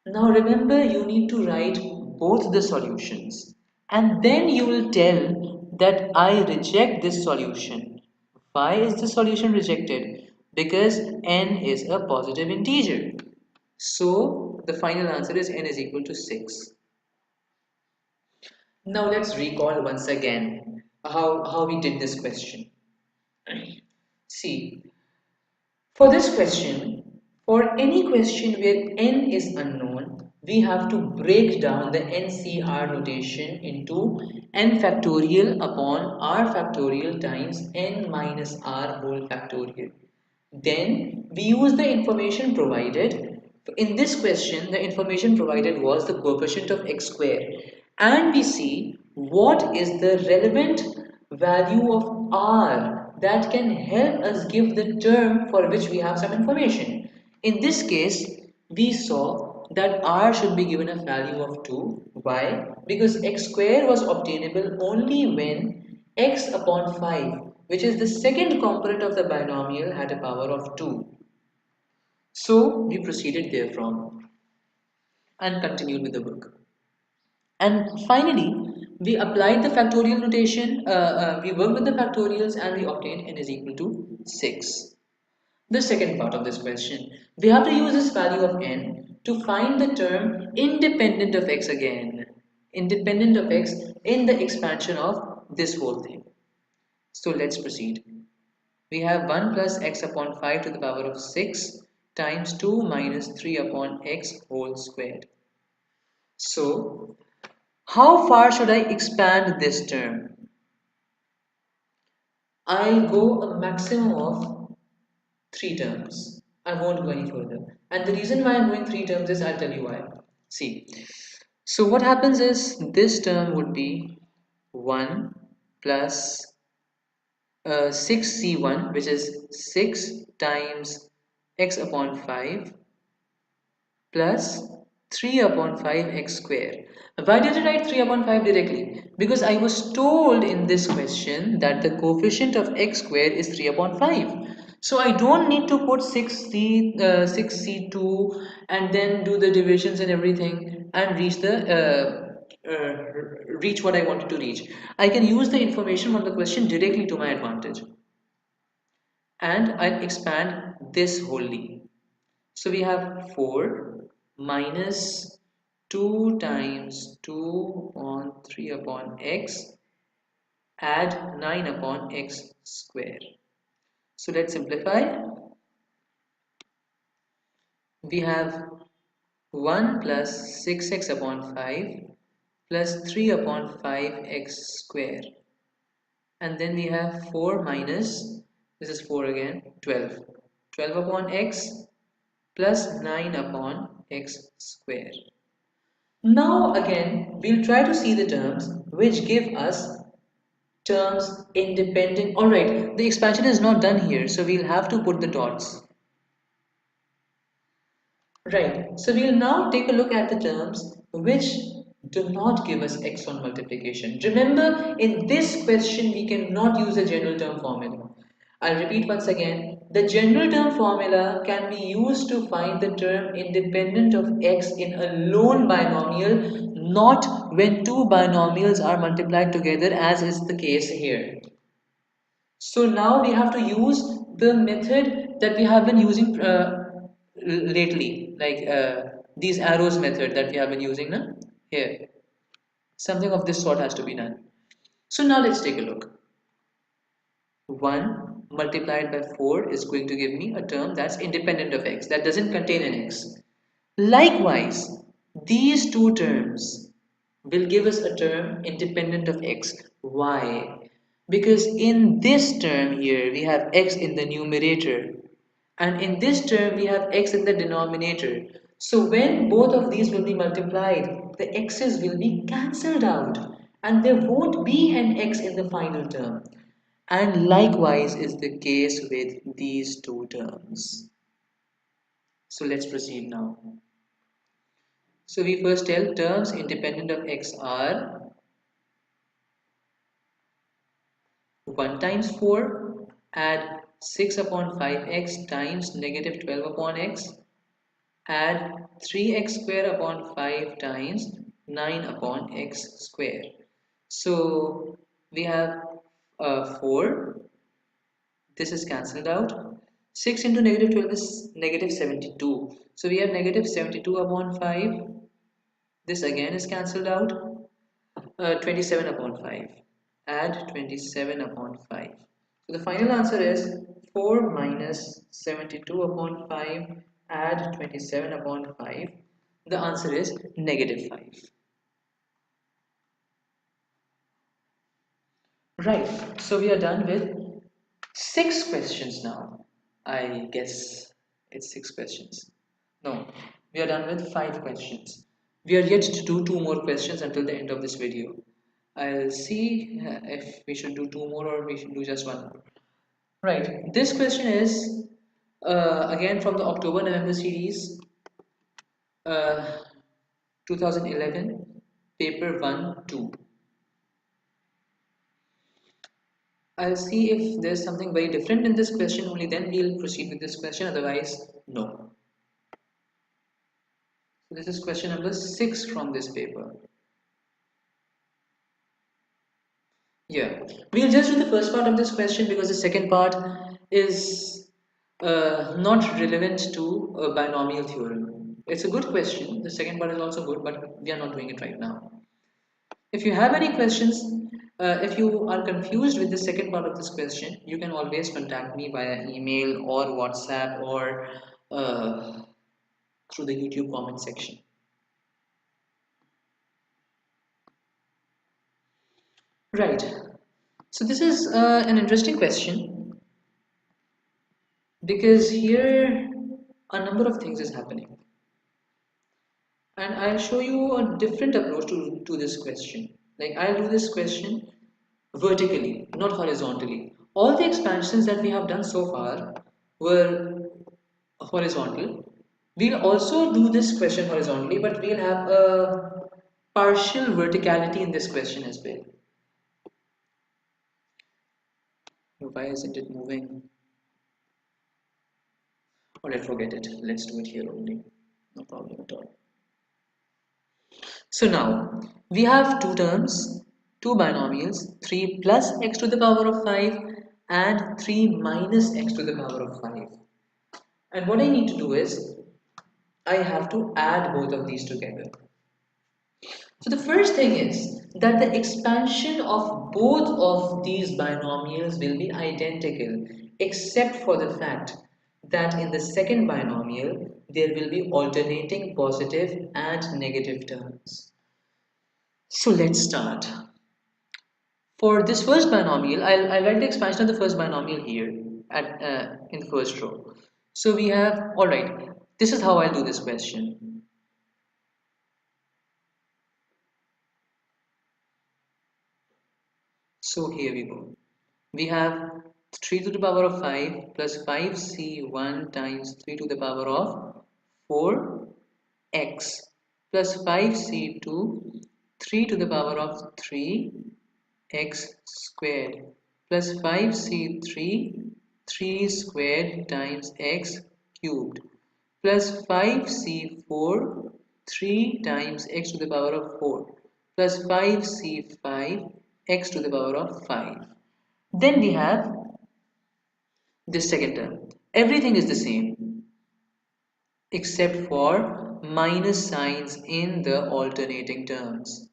Now remember, you need to write both the solutions and then you will tell that I reject this solution. Why is the solution rejected? because n is a positive integer. So the final answer is n is equal to 6. Now let's recall once again how we did this question. See, for this question, for any question where n is unknown, we have to break down the NCR notation into n factorial upon r factorial times n minus r whole factorial. Then we use the information provided. In this question, the information provided was the coefficient of x square, and we see what is the relevant value of r that can help us give the term for which we have some information. In this case, we saw that r should be given a value of 2. Why? Because x square was obtainable only when x upon 5, which is the second component of the binomial, had a power of 2. So we proceeded therefrom and continued with the work. And finally, we applied the factorial notation, we worked with the factorials and we obtained n is equal to 6. The second part of this question, we have to use this value of n to find the term independent of x again. Independent of x in the expansion of this whole thing. So let's proceed. We have 1 plus x upon 5 to the power of 6 times 2 minus 3 upon x whole squared. So, how far should I expand this term? I'll go a maximum of 3 terms. I won't go any further. And the reason why I'm going 3 terms is I'll tell you why. See, so what happens is this term would be 1 plus 6c1, which is 6 times x upon 5 plus 3 upon 5x square. Why did I write 3 upon 5 directly? Because I was told in this question that the coefficient of x square is 3 upon 5. So I don't need to put 6c2 and then do the divisions and everything and reach what I wanted to reach. I can use the information from the question directly to my advantage. And I'll expand this wholly. So we have 4 minus 2 times 2 upon 3 upon x, add 9 upon x square. So let's simplify. We have 1 plus 6x upon 5 plus 3 upon 5x square. And then we have 4 minus, this is 4 again, 12. 12 upon x plus 9 upon x square. Now again, we'll try to see the terms which give us terms independent. Alright, the expansion is not done here, so we'll have to put the dots. Right, so we'll now take a look at the terms which do not give us x on multiplication. Remember, in this question, we cannot use a general term formula. I'll repeat once again. The general term formula can be used to find the term independent of x in a lone binomial, not when two binomials are multiplied together, as is the case here. So now we have to use the method that we have been using lately, like these arrows method that we have been using now. Here. Something of this sort has to be done. So now let's take a look. 1 multiplied by 4 is going to give me a term that's independent of x, that doesn't contain an x. Likewise, these two terms will give us a term independent of x. Why? Because in this term here we have x in the numerator, and in this term we have x in the denominator. So when both of these will be multiplied, the x's will be cancelled out and there won't be an x in the final term. And likewise is the case with these two terms. So let's proceed now. So we first tell terms independent of x are 1 times 4, add 6 upon 5x times negative 12 upon x, add 3x square upon 5 times 9 upon x square. So we have 4, this is cancelled out. 6 into negative 12 is negative 72. So we have negative 72 upon 5. This again is cancelled out. 27 upon 5. Add 27 upon 5. So the final answer is 4 minus 72 upon 5. Add 27 upon 5. The answer is negative 5. Right, so we are done with 6 questions now. I guess it's 6 questions. No, we are done with 5 questions. We are yet to do 2 more questions until the end of this video. I'll see if we should do 2 more or we should do just 1 more. Right, this question is again from the October November series, uh, 2011, paper 1 2. I'll see if there's something very different in this question, only then we'll proceed with this question, otherwise, no. So this is question number 6 from this paper. Yeah, we'll just do the first part of this question because the second part is not relevant to a binomial theorem. It's a good question. The second part is also good, but we are not doing it right now. If you have any questions, if you are confused with the second part of this question, you can always contact me via email or WhatsApp or through the YouTube comment section. Right. So this is an interesting question because here a number of things is happening. And I'll show you a different approach to this question. Like I'll do this question vertically, not horizontally. All the expansions that we have done so far were horizontal. We'll also do this question horizontally, but we'll have a partial verticality in this question as well. Why isn't it moving? Alright, forget it. Let's do it here only. No problem at all. So now we have two terms, two binomials, 3 plus x to the power of 5 and 3 minus x to the power of 5. And what I need to do is I have to add both of these together. So the first thing is that the expansion of both of these binomials will be identical except for the fact that in the second binomial there will be alternating positive and negative terms. So let's start. For this first binomial, I'll write the expansion of the first binomial here at in the first row. So we have, alright, this is how I'll do this question. So here we go. We have 3 to the power of 5 plus 5c1 times 3 to the power of 4x plus 5c2 3 to the power of 3x squared plus 5c3 3 squared times x cubed plus 5c4 3 times x to the power of 4 plus 5c5 x to the power of 5. Then we have this second term. Everything is the same except for minus signs in the alternating terms.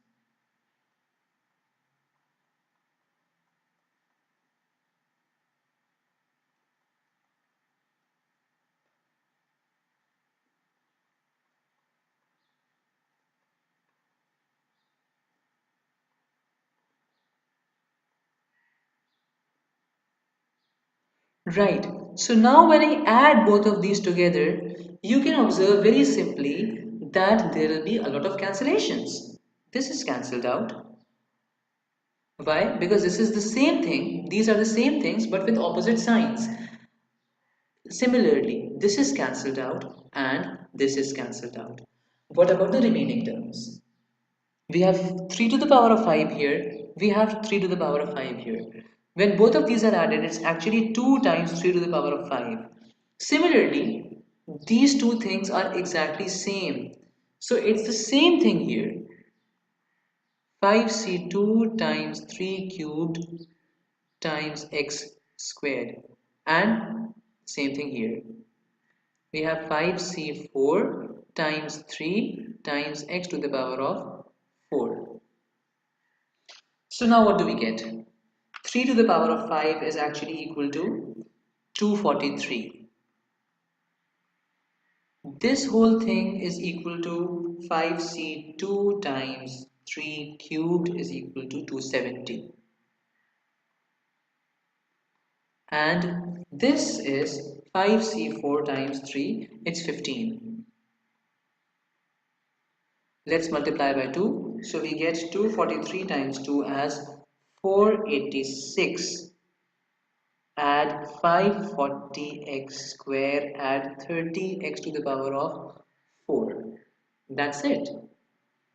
Right. So now when I add both of these together, you can observe very simply that there will be a lot of cancellations. This is cancelled out. Why? Because this is the same thing. These are the same things but with opposite signs. Similarly, this is cancelled out and this is cancelled out. What about the remaining terms? We have 3 to the power of 5 here. We have 3 to the power of 5 here. When both of these are added, it's actually 2 times 3 to the power of 5. Similarly, these two things are exactly same. So it's the same thing here. 5c2 times 3 cubed times x squared and Same thing here. We have 5c4 times 3 times x to the power of 4. So now what do we get? 3 to the power of 5 is actually equal to 243. This whole thing is equal to 5c2 times 3 cubed is equal to 270. And this is 5c4 times 3, it's 15. Let's multiply by 2. So we get 243 times 2 as 486. Add 540x square, add 30x to the power of 4. That's it.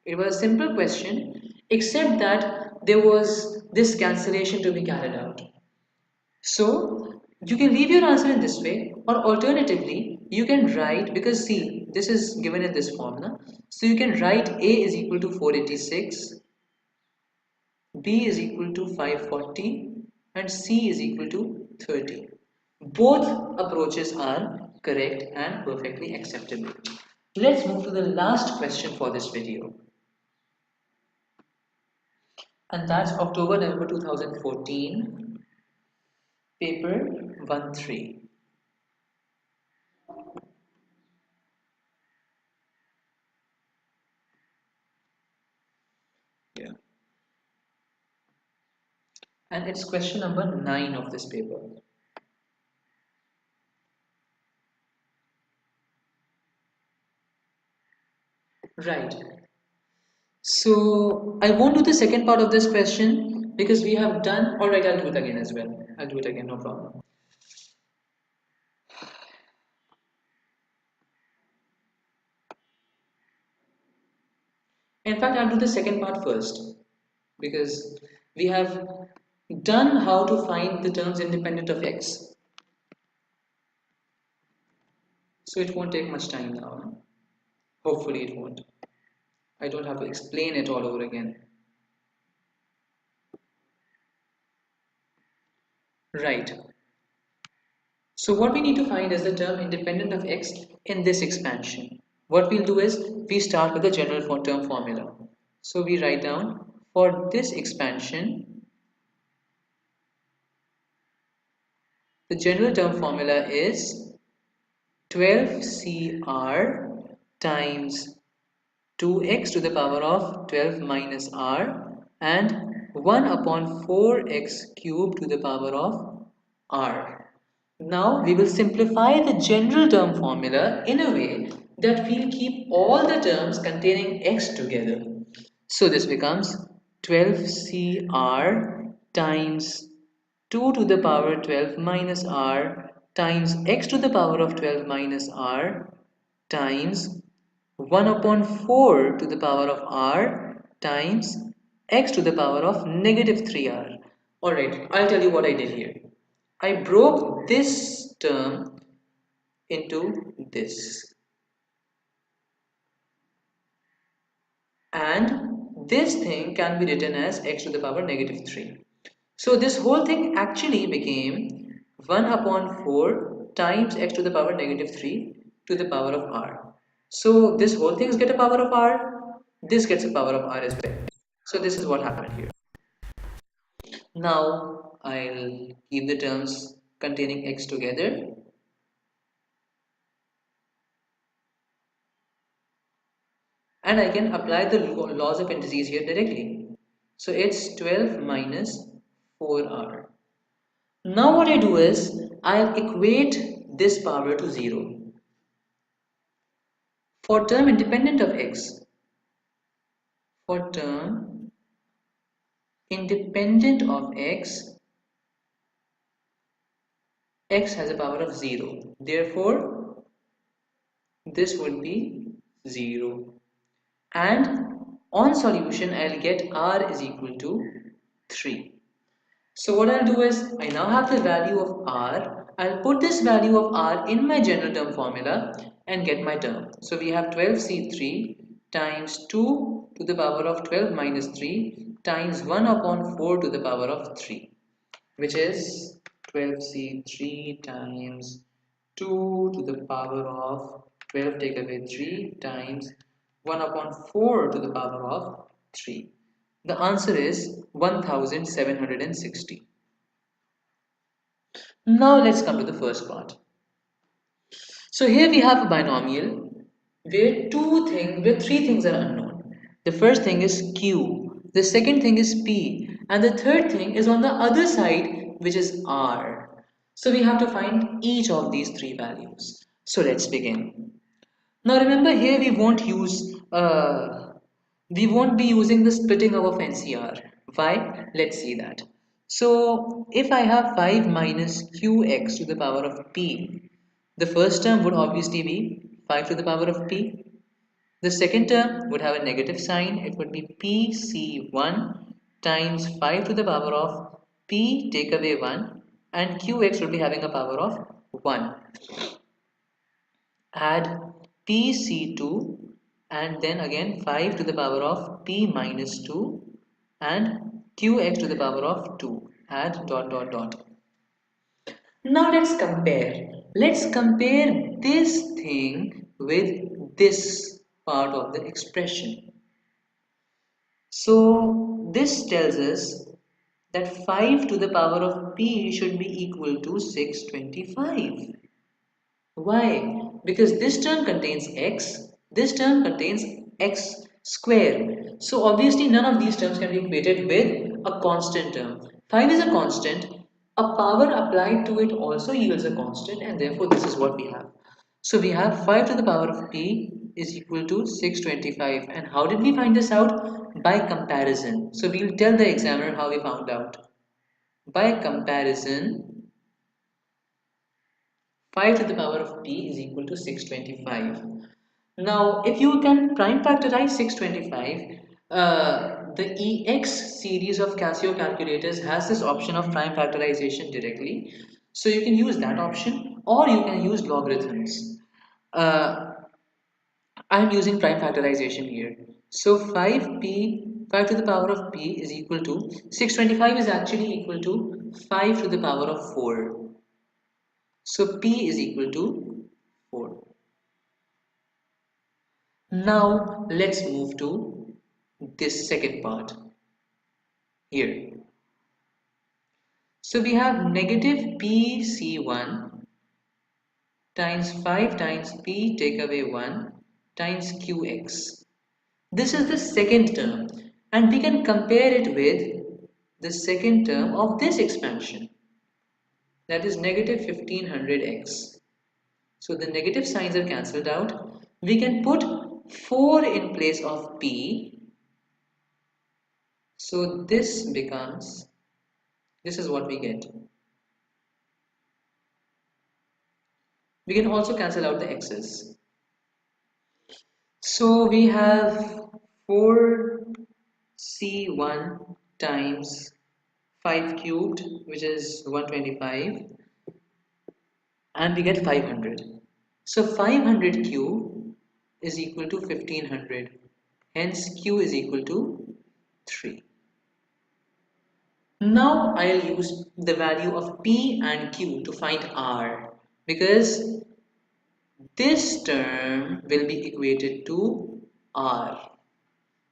It was a simple question, except that there was this cancellation to be carried out. So you can leave your answer in this way, or alternatively, you can write, because see, this is given in this formula. So you can write A is equal to 486, B is equal to 540, and C is equal to 30. Both approaches are correct and perfectly acceptable. Let's move to the last question for this video. And that's October-November 2014, paper 1-3. Yeah. And it's question number 9 of this paper. Right. So I won't do the second part of this question because we have done. Alright, I'll do it again as well. I'll do it again, no problem. In fact, I'll do the second part first because we have done how to find the terms independent of x. So it won't take much time now. Hopefully it won't. I don't have to explain it all over again. Right. So what we need to find is the term independent of x in this expansion. What we'll do is we start with the general term formula. So we write down for this expansion, the general term formula is 12cr times 2x to the power of 12 minus r and 1 upon 4x cubed to the power of r. Now we will simplify the general term formula in a way that we'll keep all the terms containing x together. So this becomes 12cr times 2 to the power 12 minus r times x to the power of 12 minus r times 1 upon 4 to the power of r times x to the power of negative 3r. Alright, I'll tell you what I did here. I broke this term into this, and this thing can be written as x to the power negative 3. So this whole thing actually became 1 upon 4 times x to the power negative 3 to the power of r. So this whole thing gets a power of r, this gets a power of r as well. So this is what happened here. Now I'll keep the terms containing x together. And I can apply the laws of indices here directly. So it's 12 minus 4r. Now what I do is I'll equate this power to 0. For term independent of x, for term independent of x has a power of 0. Therefore, this would be 0. And on solution, I'll get r is equal to 3. So what I'll do is, I now have the value of r. I'll put this value of r in my general term formula and get my term. So we have 12c3 times 2 to the power of 12 minus 3 times 1 upon 4 to the power of 3, which is 12c3 times 2 to the power of 12 take away 3 times 1 upon 4 to the power of 3. The answer is 1760. Now let's come to the first part. So here we have a binomial where three things are unknown. The first thing is Q, the second thing is P, and the third thing is on the other side, which is R. So we have to find each of these three values. So let's begin. Now remember here we won't be using the splitting of NCR. Why? Let's see that. So if I have 5 minus qx to the power of p, the first term would obviously be 5 to the power of p. The second term would have a negative sign. It would be pc1 times 5 to the power of p take away 1, and qx would be having a power of 1. Add pc2 and then again 5 to the power of p minus 2 and qx to the power of 2. Add dot dot dot. Now let's compare. Let's compare this thing with this part of the expression. So this tells us that 5 to the power of p should be equal to 625. Why? Because this term contains x, this term contains x square. So obviously none of these terms can be equated with a constant term. 5 is a constant, a power applied to it also yields a constant, and therefore this is what we have. So we have 5 to the power of p is equal to 625. And how did we find this out? By comparison. So we'll tell the examiner how we found out. By comparison, 5 to the power of p is equal to 625. Now, if you can prime factorize 625, the EX series of Casio calculators has this option of prime factorization directly. So you can use that option or you can use logarithms. Uh, I'm using prime factorization here. So 5 to the power of p is equal to 625 is actually equal to 5 to the power of 4. So p is equal to 4. Now let's move to this second part here. So we have negative pc1 times 5 times p take away 1 times qx. This is the second term, and we can compare it with the second term of this expansion, that is negative 1500x. So the negative signs are cancelled out. We can put 4 in place of p. So this is what we get. We can also cancel out the x's. So we have 4c1 times 5 cubed, which is 125, and we get 500. So 500 q is equal to 1500. Hence q is equal to 3. Now I'll use the value of p and q to find r, because this term will be equated to r.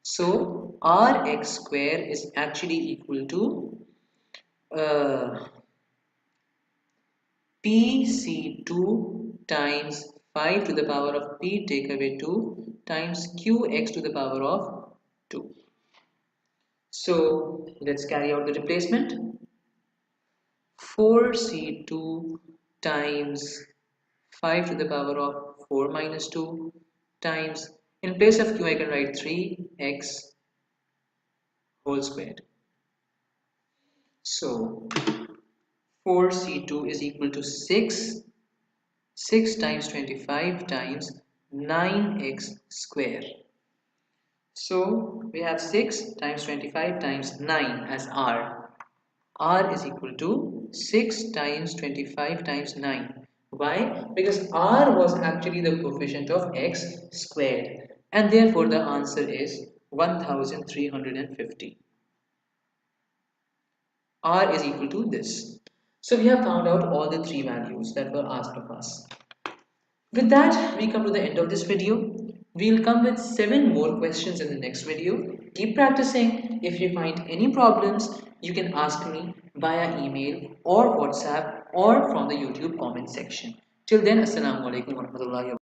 So rx square is actually equal to pc2 times 5 to the power of p take away 2 times qx to the power of 2. So let's carry out the replacement. 4c2 times 5 to the power of 4 minus 2 times, in place of q I can write 3x whole squared. So 4c2 is equal to 6 times 25 times 9x square. So we have 6 times 25 times 9 as r. R is equal to 6 times 25 times 9. Why? Because r was actually the coefficient of x squared, and therefore the answer is 1350. R is equal to this. So we have found out all the three values that were asked of us. With that, we come to the end of this video. We'll come with 7 more questions in the next video. Keep practicing. If you find any problems, you can ask me via email or WhatsApp or from the YouTube comment section. Till then, Assalamu alaikum warahmatullahi wabarakatuh.